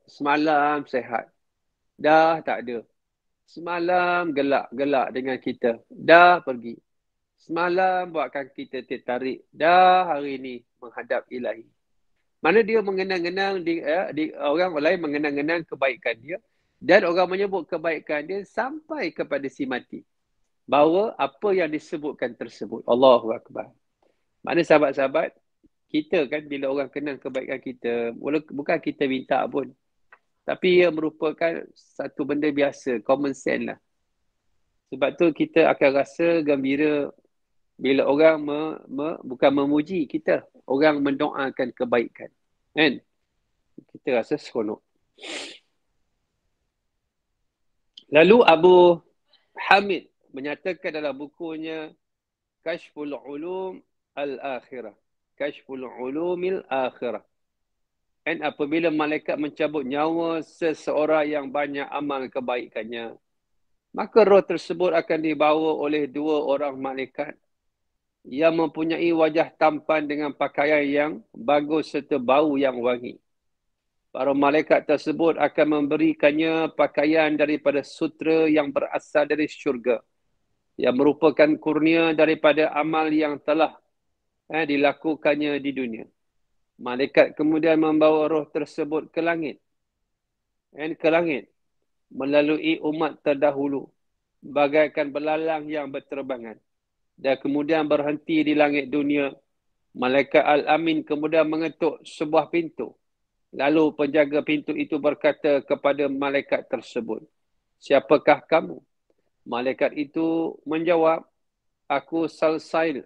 semalam sehat. Dah tak ada. Semalam gelak-gelak dengan kita. Dah pergi. Semalam buatkan kita tertarik. Dah hari ini menghadap ilahi. Mana dia mengenang-kenang, orang lain mengenang-kenang kebaikan dia. Dan orang menyebut kebaikan dia sampai kepada si mati. Bahawa apa yang disebutkan tersebut. Allahu Akbar. Mana sahabat-sahabat, kita kan bila orang kenang kebaikan kita, bukan kita minta pun. Tapi ia merupakan satu benda biasa, common sense lah. Sebab tu kita akan rasa gembira bila orang bukan memuji kita, orang mendoakan kebaikan. Kan? Kita rasa seronok. Lalu Abu Hamid menyatakan dalam bukunya Kashful Ulum Al-Akhirah. Kashful Ulumil Akhirah. Dan apabila malaikat mencabut nyawa seseorang yang banyak amal kebaikannya, maka roh tersebut akan dibawa oleh dua orang malaikat yang mempunyai wajah tampan dengan pakaian yang bagus serta bau yang wangi. Para malaikat tersebut akan memberikannya pakaian daripada sutra yang berasal dari syurga, yang merupakan kurnia daripada amal yang telah dilakukannya di dunia. Malaikat kemudian membawa roh tersebut ke langit. Melalui umat terdahulu, bagaikan belalang yang berterbangan. Dan kemudian berhenti di langit dunia. Malaikat Al-Amin kemudian mengetuk sebuah pintu. Lalu penjaga pintu itu berkata kepada malaikat tersebut, "Siapakah kamu?" Malaikat itu menjawab, Aku Salsail,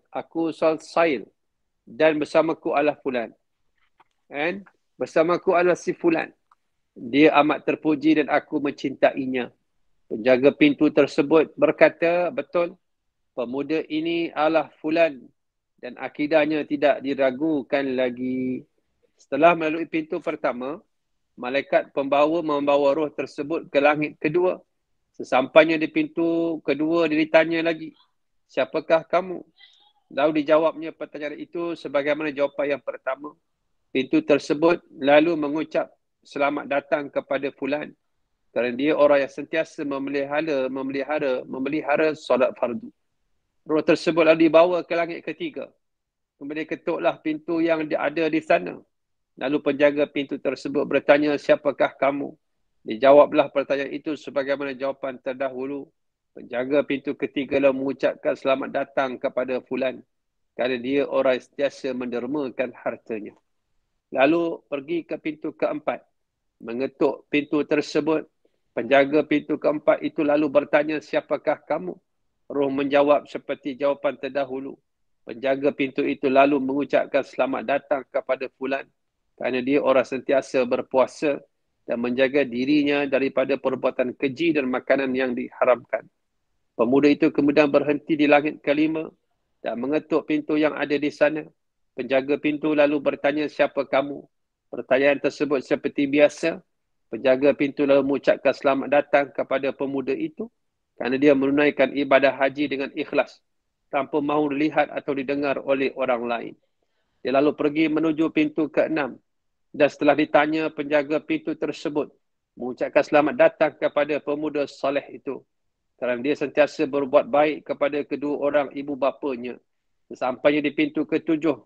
dan bersamaku adalah fulan. Dan bersamaku adalah si fulan. Dia amat terpuji dan aku mencintainya. Penjaga pintu tersebut berkata, "Betul, pemuda ini adalah fulan dan akidahnya tidak diragukan lagi." Setelah melalui pintu pertama, malaikat pembawa membawa roh tersebut ke langit kedua. Sesampainya di pintu kedua, dia ditanya lagi, "Siapakah kamu?" Lalu dijawabnya pertanyaan itu sebagaimana jawapan yang pertama. Pintu tersebut lalu mengucap, "Selamat datang kepada fulan, kerana dia orang yang sentiasa memelihara solat fardu." Roh tersebut lalu dibawa ke langit ketiga. Kemudian ketuklah pintu yang ada di sana. Lalu penjaga pintu tersebut bertanya, "Siapakah kamu?" Dijawablah pertanyaan itu sebagaimana jawapan terdahulu. Penjaga pintu ketiga lalu mengucapkan, "Selamat datang kepada fulan, kerana dia orang yang sentiasa mendermakan hartanya." Lalu pergi ke pintu keempat. Mengetuk pintu tersebut. Penjaga pintu keempat itu lalu bertanya, "Siapakah kamu?" Roh menjawab seperti jawapan terdahulu. Penjaga pintu itu lalu mengucapkan, "Selamat datang kepada fulan, kerana dia orang sentiasa berpuasa dan menjaga dirinya daripada perbuatan keji dan makanan yang diharamkan." Pemuda itu kemudian berhenti di langit kelima dan mengetuk pintu yang ada di sana. Penjaga pintu lalu bertanya, "Siapa kamu?" Pertanyaan tersebut seperti biasa. Penjaga pintu lalu mengucapkan selamat datang kepada pemuda itu kerana dia menunaikan ibadah haji dengan ikhlas tanpa mahu dilihat atau didengar oleh orang lain. Dia lalu pergi menuju pintu ke-6 dan setelah ditanya, penjaga pintu tersebut mengucapkan selamat datang kepada pemuda soleh itu kerana dia sentiasa berbuat baik kepada kedua orang ibu bapanya. Sesampainya di pintu ke-7,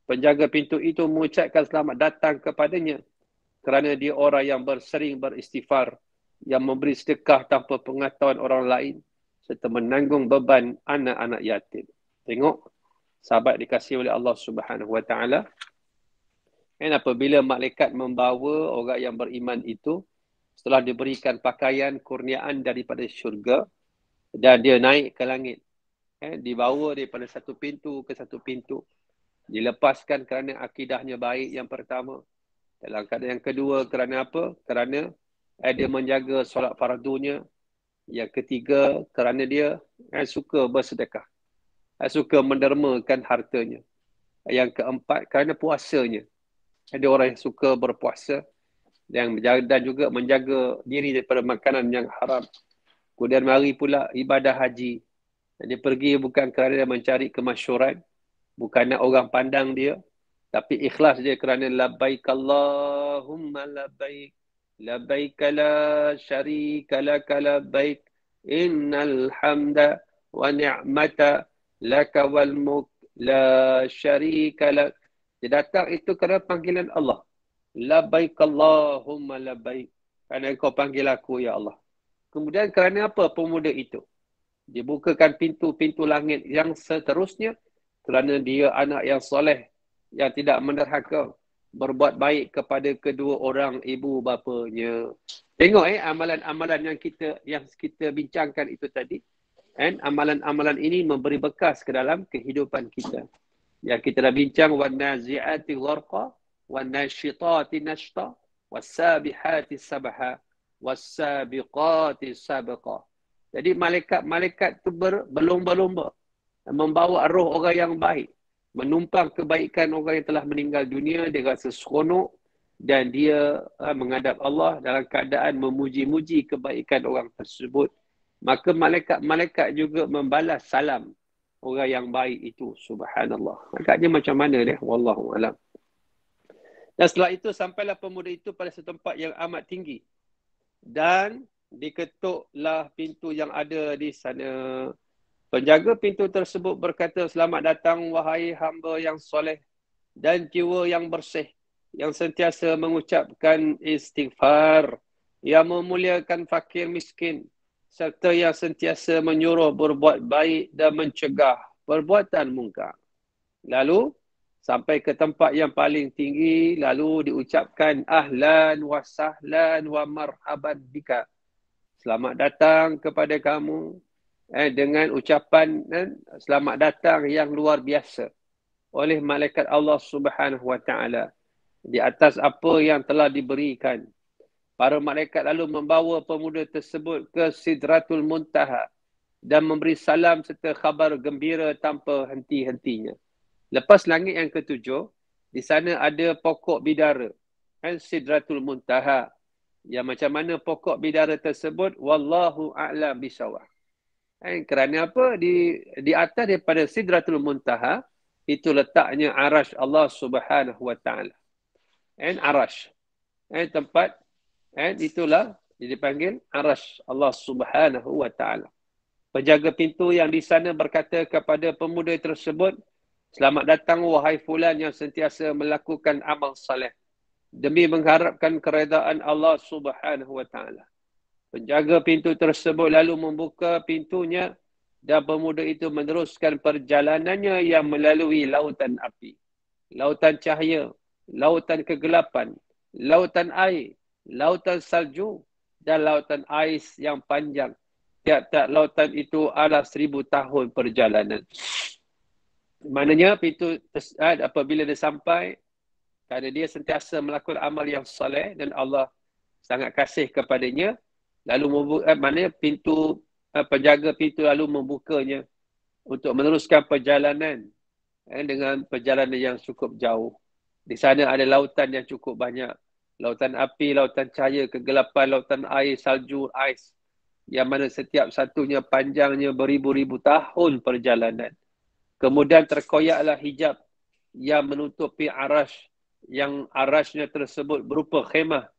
penjaga pintu itu mengucapkan selamat datang kepadanya kerana dia orang yang sering beristighfar, yang memberi sedekah tanpa pengetahuan orang lain, serta menanggung beban anak-anak yatim. Tengok, sahabat dikasihi oleh Allah Subhanahu Wa Taala. Dan apabila malaikat membawa orang yang beriman itu, setelah diberikan pakaian kurniaan daripada syurga, dan dia naik ke langit, dibawa daripada satu pintu ke satu pintu, dilepaskan kerana akidahnya baik yang pertama. Dalam keadaan yang kedua, kerana apa? Kerana dia menjaga solat fardunya. Yang ketiga, kerana dia suka bersedekah, suka mendermakan hartanya. Yang keempat, kerana puasanya. Ada orang yang suka berpuasa dan juga menjaga diri daripada makanan yang haram. Kemudian mari pula ibadah haji. Dia pergi bukan kerana dia mencari kemasyhuran, bukan nak orang pandang dia, tapi ikhlas dia kerana labbaik Allahumma labbaik, labbaik la syarika laka labbaik, innal hamda wa ni'mata laka wal mulk la syarika lak. Dia datang itu kerana panggilan Allah. Labbaik Allahumma labbaik. Kerana kau panggil aku, ya Allah. Kemudian kerana apa pemuda itu? Dibukakan pintu-pintu langit yang seterusnya kerana dia anak yang soleh, yang tidak menderhaka, berbuat baik kepada kedua orang ibu bapanya. Tengok amalan-amalan yang kita bincangkan itu tadi. Amalan-amalan ini memberi bekas ke dalam kehidupan kita. Yang kita dah bincang, وَالنَّازِعَاتِ غَرْقًا وَالنَّاشِطَاتِ نَشْطًا وَالسَّابِحَاتِ سَبْحًا وَالسَّابِقَاتِ سَبْقًا. Jadi malaikat tu berlomba-lomba membawa roh orang yang baik, menumpang kebaikan orang yang telah meninggal dunia. Dia rasa seronok dan dia menghadap Allah dalam keadaan memuji-muji kebaikan orang tersebut. Maka malaikat juga membalas salam orang yang baik itu. Subhanallah. Agaknya macam mana dia? Wallahu alam. Dan setelah itu sampailah pemuda itu pada satu tempat yang amat tinggi. Dan diketuklah pintu yang ada di sana. Penjaga pintu tersebut berkata, selamat datang wahai hamba yang soleh dan jiwa yang bersih, yang sentiasa mengucapkan istighfar, yang memuliakan fakir miskin, serta yang sentiasa menyuruh berbuat baik dan mencegah perbuatan mungkar. Lalu sampai ke tempat yang paling tinggi, lalu diucapkan ahlan wa sahlan wa marhaban bika. Selamat datang kepada kamu dengan ucapan selamat datang yang luar biasa oleh malaikat Allah Subhanahu Wa Taala di atas apa yang telah diberikan. Para malaikat lalu membawa pemuda tersebut ke Sidratul Muntaha dan memberi salam serta khabar gembira tanpa henti-hentinya. Lepas langit yang ketujuh, di sana ada pokok bidara, Sidratul Muntaha. Yang macam mana pokok bidara tersebut? Wallahu a'lam bisawab. Kerana apa? Di atas daripada Sidratul Muntaha, itu letaknya arash Allah Subhanahu Wa Taala. Arash. Tempat itulah dipanggil arash Allah Subhanahu Wa Taala. Penjaga pintu yang di sana berkata kepada pemuda tersebut, selamat datang wahai fulan yang sentiasa melakukan amal saleh demi mengharapkan keredaan Allah Subhanahu Wa Taala. Penjaga pintu tersebut lalu membuka pintunya dan pemuda itu meneruskan perjalanannya yang melalui lautan api, lautan cahaya, lautan kegelapan, lautan air, lautan salju dan lautan ais yang panjang. Tiap-tiap lautan itu adalah 1000 tahun perjalanan. Maknanya pintu apabila dia sampai, kerana dia sentiasa melakukan amal yang soleh dan Allah sangat kasih kepadanya, lalu maknanya penjaga pintu lalu membukanya untuk meneruskan perjalanan dengan perjalanan yang cukup jauh. Di sana ada lautan yang cukup banyak. Lautan api, lautan cahaya, kegelapan, lautan air, salju, ais. Yang mana setiap satunya panjangnya beribu-ribu tahun perjalanan. Kemudian terkoyaklah hijab yang menutupi arash. Yang arashnya tersebut berupa khemah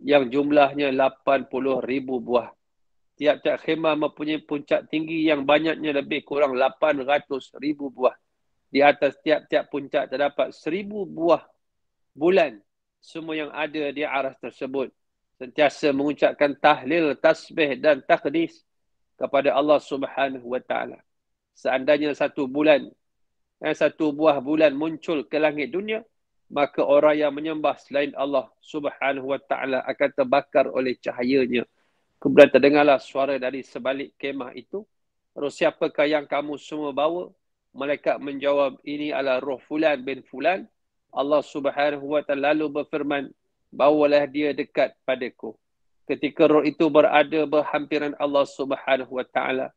yang jumlahnya 80,000 buah. Tiap-tiap khemah mempunyai puncak tinggi yang banyaknya lebih kurang 800,000 buah. Di atas tiap-tiap puncak terdapat 1000 buah bulan. Semua yang ada di arash tersebut sentiasa mengucapkan tahlil, tasbih dan takdis kepada Allah Subhanahu wa taala. Seandainya satu buah bulan muncul ke langit dunia, maka orang yang menyembah selain Allah Subhanahu wa taala akan terbakar oleh cahayanya. Kemudian terdengarlah suara dari sebalik kemah itu. Roh siapakah yang kamu semua bawa? Malaikat menjawab, ini adalah roh fulan bin fulan. Allah Subhanahu wa taala lalu berfirman, bawalah dia dekat padaku. Ketika roh itu berada berhampiran Allah Subhanahu wa taala,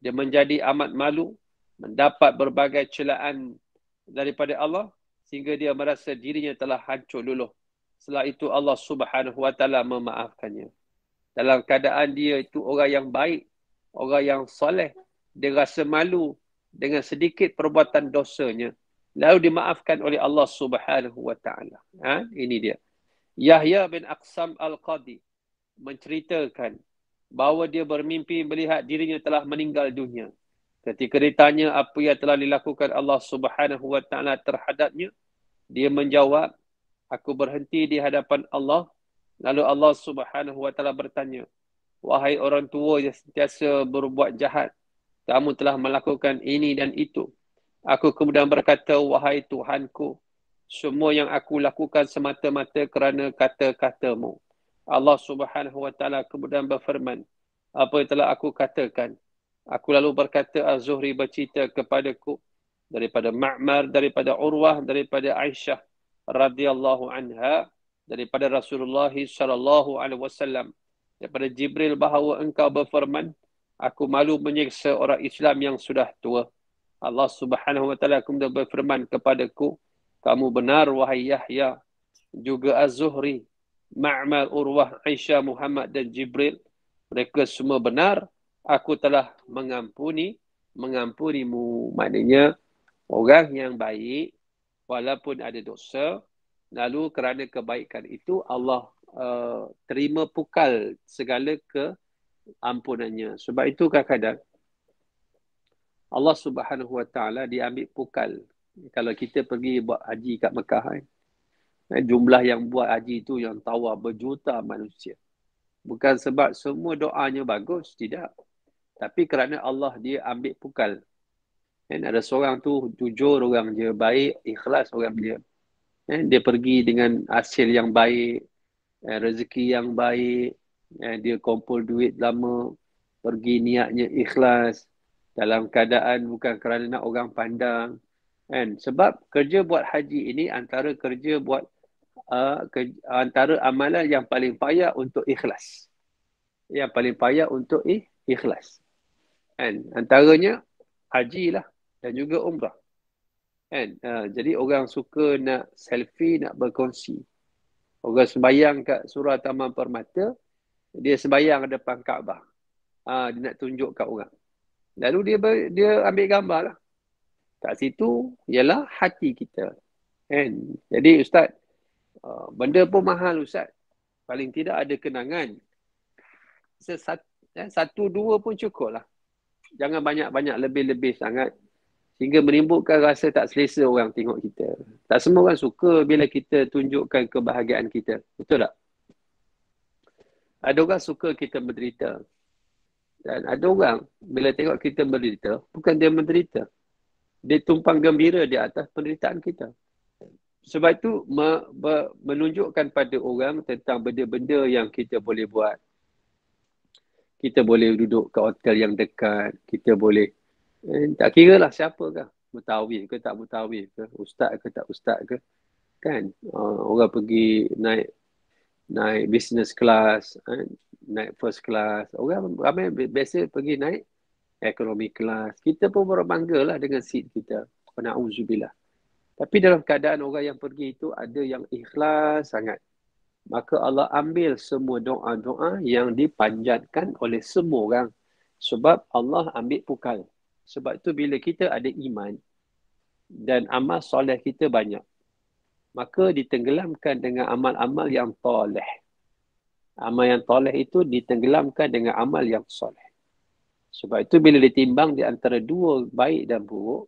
dia menjadi amat malu, mendapat berbagai celaan daripada Allah sehingga dia merasa dirinya telah hancur luluh. Setelah itu Allah Subhanahu wa taala memaafkannya. Dalam keadaan dia itu orang yang baik, orang yang soleh, dia rasa malu dengan sedikit perbuatan dosanya, lalu dimaafkan oleh Allah Subhanahu wa taala. Ini dia. Yahya bin Aqsam Al-Qadi menceritakan bahawa dia bermimpi melihat dirinya telah meninggal dunia. Ketika ditanya apa yang telah dilakukan Allah Subhanahu wa taala terhadapnya, dia menjawab, aku berhenti di hadapan Allah. Lalu Allah Subhanahu wa taala bertanya, wahai orang tua yang sentiasa berbuat jahat, kamu telah melakukan ini dan itu. Aku kemudian berkata, wahai Tuhanku, semua yang aku lakukan semata-mata kerana kata-katamu. Allah Subhanahu wa taala kemudian berfirman, apa yang telah aku katakan? Aku lalu berkata, Az-Zuhri bercerita kepadaku daripada Ma'mar, daripada Urwah, daripada Aisyah radhiyallahu anha, daripada Rasulullah sallallahu alaihi wasallam, daripada Jibril bahawa engkau berfirman, aku malu menyiksa orang Islam yang sudah tua. Allah Subhanahu wa taala kemudian berfirman kepadaku, kamu benar wahai Yahya, juga Az-Zuhri, Ma'mar, Urwah, Aisyah, Muhammad dan Jibril, mereka semua benar. Aku telah mengampunimu. Maknanya orang yang baik walaupun ada dosa, lalu kerana kebaikan itu Allah terima pukal segala keampunannya. Sebab itu kadang-kadang Allah Subhanahu wa taala diambil pukal. Kalau kita pergi buat haji kat Mekah, jumlah yang buat haji itu yang tawaf berjuta manusia. Bukan sebab semua doanya bagus, tidak. Tapi kerana Allah dia ambil pukal. Ada seorang tu jujur orang je, baik, ikhlas orang je. Dia pergi dengan hasil yang baik, rezeki yang baik, dia kumpul duit lama, pergi niatnya ikhlas, dalam keadaan bukan kerana nak orang pandang. Sebab kerja buat haji ini antara kerja buat antara amalan yang paling payah untuk ikhlas. Yang paling payah untuk ikhlas. Antaranya haji lah dan juga umrah. Jadi orang suka nak selfie, nak berkongsi. Orang sembayang kat surau Taman Permata, dia sembayang depan Kaabah. Dia nak tunjuk kat orang. Lalu dia ambil gambar lah. Kat situ ialah hati kita. Jadi Ustaz, benda pun mahal Ustaz. Paling tidak ada kenangan. Satu dua pun cukup lah. Jangan banyak-banyak lebih-lebih sangat. Sehingga menimbulkan rasa tak selesa orang tengok kita. Tak semua orang suka bila kita tunjukkan kebahagiaan kita. Betul tak? Ada orang suka kita menderita. Dan ada orang bila tengok kita menderita, bukan dia menderita. Dia tumpang gembira di atas penderitaan kita. Sebab itu menunjukkan pada orang tentang benda-benda yang kita boleh buat. Kita boleh duduk ke hotel yang dekat. Kita boleh, tak kira lah siapa ke. Mutawif ke tak mutawif ke. Ustaz ke tak ustaz ke. Kan? Orang pergi naik business class. Naik first class. Orang ramai biasa pergi naik economy class. Kita pun berbangga lah dengan seat kita. Na'udzubillah. Tapi dalam keadaan orang yang pergi itu ada yang ikhlas sangat. Maka Allah ambil semua doa-doa yang dipanjatkan oleh semua orang. Sebab Allah ambil pukal. Sebab itu bila kita ada iman dan amal soleh kita banyak, maka ditenggelamkan dengan amal-amal yang toleh. Amal yang toleh itu ditenggelamkan dengan amal yang soleh. Sebab itu bila ditimbang di antara dua baik dan buruk,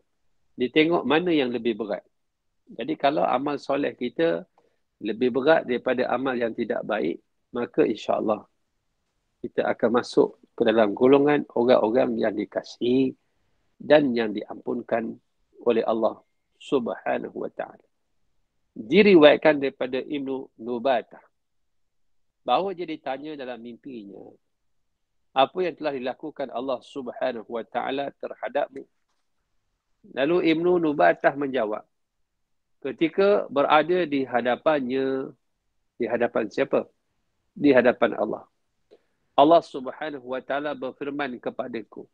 ditengok mana yang lebih berat. Jadi kalau amal soleh kita lebih berat daripada amal yang tidak baik, maka insya-Allah kita akan masuk ke dalam golongan orang-orang yang dikasihi dan yang diampunkan oleh Allah Subhanahu wa taala. Diriwayatkan daripada Ibnu Nubatah bahawa dia ditanya dalam mimpinya, apa yang telah dilakukan Allah Subhanahu wa taala terhadapmu? Lalu Ibnu Nubatah menjawab, ketika berada di hadapannya, di hadapan siapa? Di hadapan Allah. Allah Subhanahu wa taala berfirman kepadaku,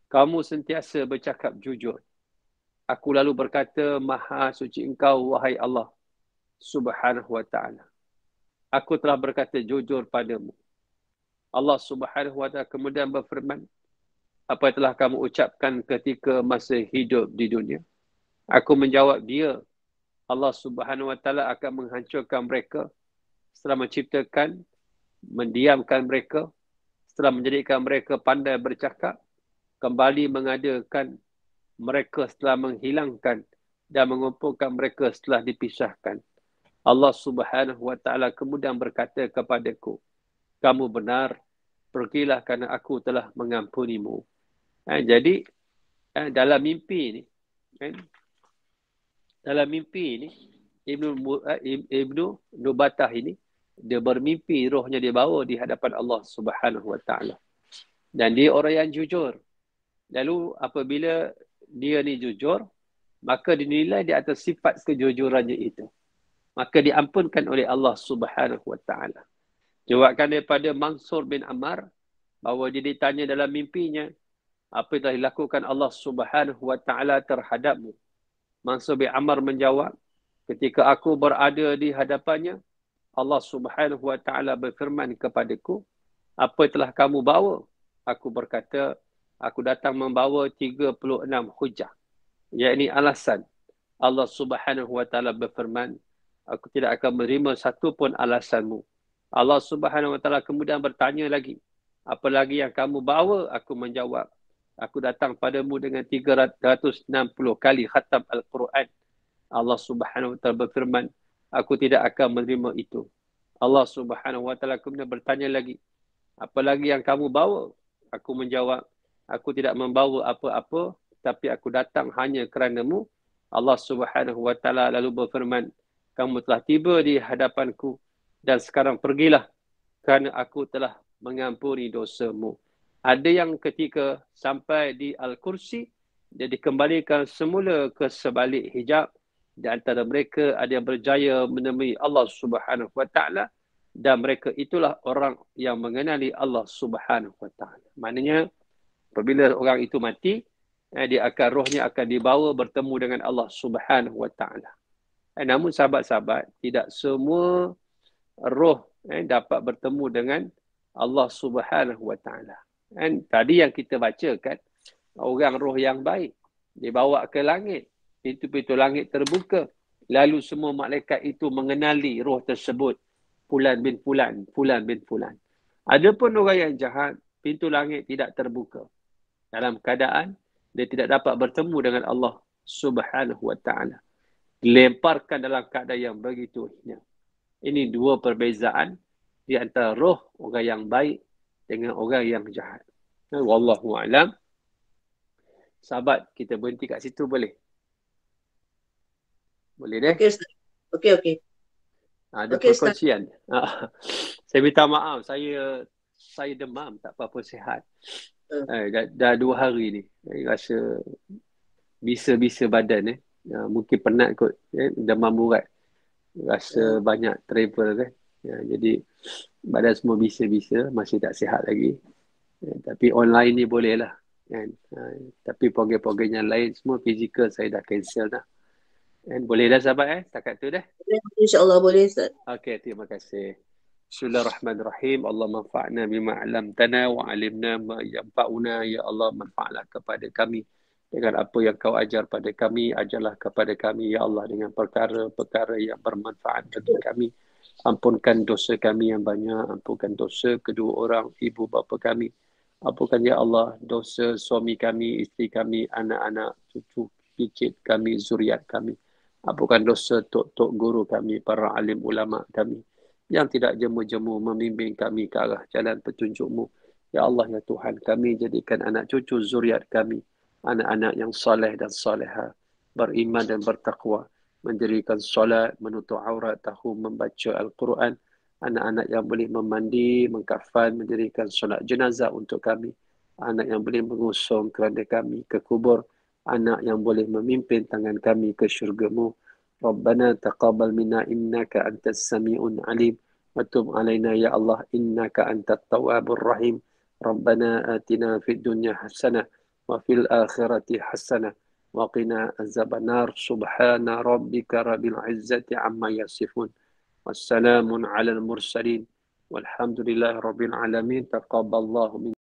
kamu sentiasa bercakap jujur. Aku lalu berkata, Maha suci engkau, wahai Allah Subhanahu wa ta'ala. Aku telah berkata jujur padamu. Allah Subhanahu wa ta'ala kemudian berfirman, apa yang telah kamu ucapkan ketika masa hidup di dunia? Aku menjawab dia, Allah Subhanahu wa ta'ala akan menghancurkan mereka setelah menciptakan, mendiamkan mereka, setelah menjadikan mereka pandai bercakap, kembali mengadakan mereka setelah menghilangkan dan mengumpulkan mereka setelah dipisahkan. Allah Subhanahu wa taala kemudian berkata kepadaku, kamu benar, pergilah kerana aku telah mengampunimu. Jadi dalam mimpi ni, dalam mimpi ni Ibnu Nubatah ini dia bermimpi rohnya dibawa di hadapan Allah Subhanahu wa taala. Dan dia orang yang jujur. Lalu apabila dia ni jujur, maka dinilai di atas sifat kejujurannya itu. Maka diampunkan oleh Allah Subhanahu wa taala. Jawabkan daripada Mansur bin Ammar bahawa dia ditanya dalam mimpinya, apa yang telah dilakukan Allah Subhanahu wa taala terhadapmu? Mansur bin Ammar menjawab, ketika aku berada di hadapannya, Allah Subhanahu wa taala berfirman kepadaku, apa yang telah kamu bawa? Aku berkata, aku datang membawa 36 hujah, yakni alasan. Allah Subhanahu wa taala berfirman, aku tidak akan menerima satu pun alasanmu. Allah Subhanahu wa taala kemudian bertanya lagi, apa lagi yang kamu bawa? Aku menjawab, aku datang padamu dengan 360 kali khatam Al-Quran. Allah Subhanahu wa taala berfirman, aku tidak akan menerima itu. Allah Subhanahu wa taala kemudian bertanya lagi, apa lagi yang kamu bawa? Aku menjawab, aku tidak membawa apa-apa, tapi aku datang hanya kerana-Mu. Allah Subhanahu wa taala lalu berfirman, kamu telah tiba di hadapanku dan sekarang pergilah kerana aku telah mengampuni dosamu. Ada yang ketika sampai di Al-Kursi, dia dikembalikan semula ke sebalik hijab. Di antara mereka ada yang berjaya menemui Allah Subhanahu wa taala dan mereka itulah orang yang mengenali Allah Subhanahu wa taala. Maknanya apabila orang itu mati, dia akan rohnya akan dibawa bertemu dengan Allah Subhanahu wa taala. Namun sahabat-sahabat, tidak semua roh dapat bertemu dengan Allah Subhanahu wa taala. Tadi yang kita baca kan, orang roh yang baik dibawa ke langit, pintu-pintu langit terbuka, lalu semua malaikat itu mengenali roh tersebut, Fulan bin Fulan, Fulan bin Fulan. Adapun orang yang jahat, pintu langit tidak terbuka. Dalam keadaan dia tidak dapat bertemu dengan Allah Subhanahu wa taala. Dilemparkan dalam keadaan yang begitu hina. Ini dua perbezaan di antara roh orang yang baik dengan orang yang jahat. Wallahu a'lam. Sahabat, kita berhenti kat situ boleh? Boleh deh? Okey, Ustaz. Okey. Ada Okey, perkongsian. Saya minta maaf, saya demam, tak apa-apa sihat. Dah 2 hari ni. Saya rasa bisa-bisa badan. Mungkin penat kot. Demam urat. Rasa banyak travel kan. Jadi badan semua bisa-bisa. Masih tak sihat lagi. Tapi online ni boleh lah. Kan? Tapi program-program yang lain semua fizikal saya dah cancel dah. Boleh dah sahabat setakat tu dah. InsyaAllah boleh, Ustaz. Okey, terima kasih. Bismillahirrahmanirrahim. Allah manfa'na bima 'allamtana wa 'alimna ma yanfa'una. Ya Allah, manfaatlah kepada kami dengan apa yang kau ajar pada kami. Ajarlah kepada kami ya Allah dengan perkara-perkara yang bermanfaat bagi kami. Ampunkan dosa kami yang banyak, ampunkan dosa kedua orang ibu bapa kami. Ampunkan ya Allah dosa suami kami, isteri kami, anak-anak, cucu, cicit kami, zuriat kami. Ampunkan dosa tok-tok guru kami, para alim ulama kami yang tidak jemu-jemu membimbing kami ke arah jalan petunjuk-Mu. Ya Allah, ya Tuhan, kami jadikan anak cucu zuriat kami anak-anak yang saleh dan saleha, beriman dan bertakwa, mendirikan solat, menutup aurat, tahu membaca Al-Quran, anak-anak yang boleh memandi, mengkafan, mendirikan solat jenazah untuk kami, anak yang boleh mengusung keranda kami ke kubur, anak yang boleh memimpin tangan kami ke syurga-Mu. Rabbana taqabbal minna innaka antas sami'un alim wa tub alaina ya Allah innaka antat tawwabur rahim. ربنا آتنا في الدنيا حسنة وفي الآخرة حسنة وقنا عذاب النار سبحان ربك رب العزة عما يصفون والسلام على المرسلين والحمد لله رب العالمين تقبل الله منا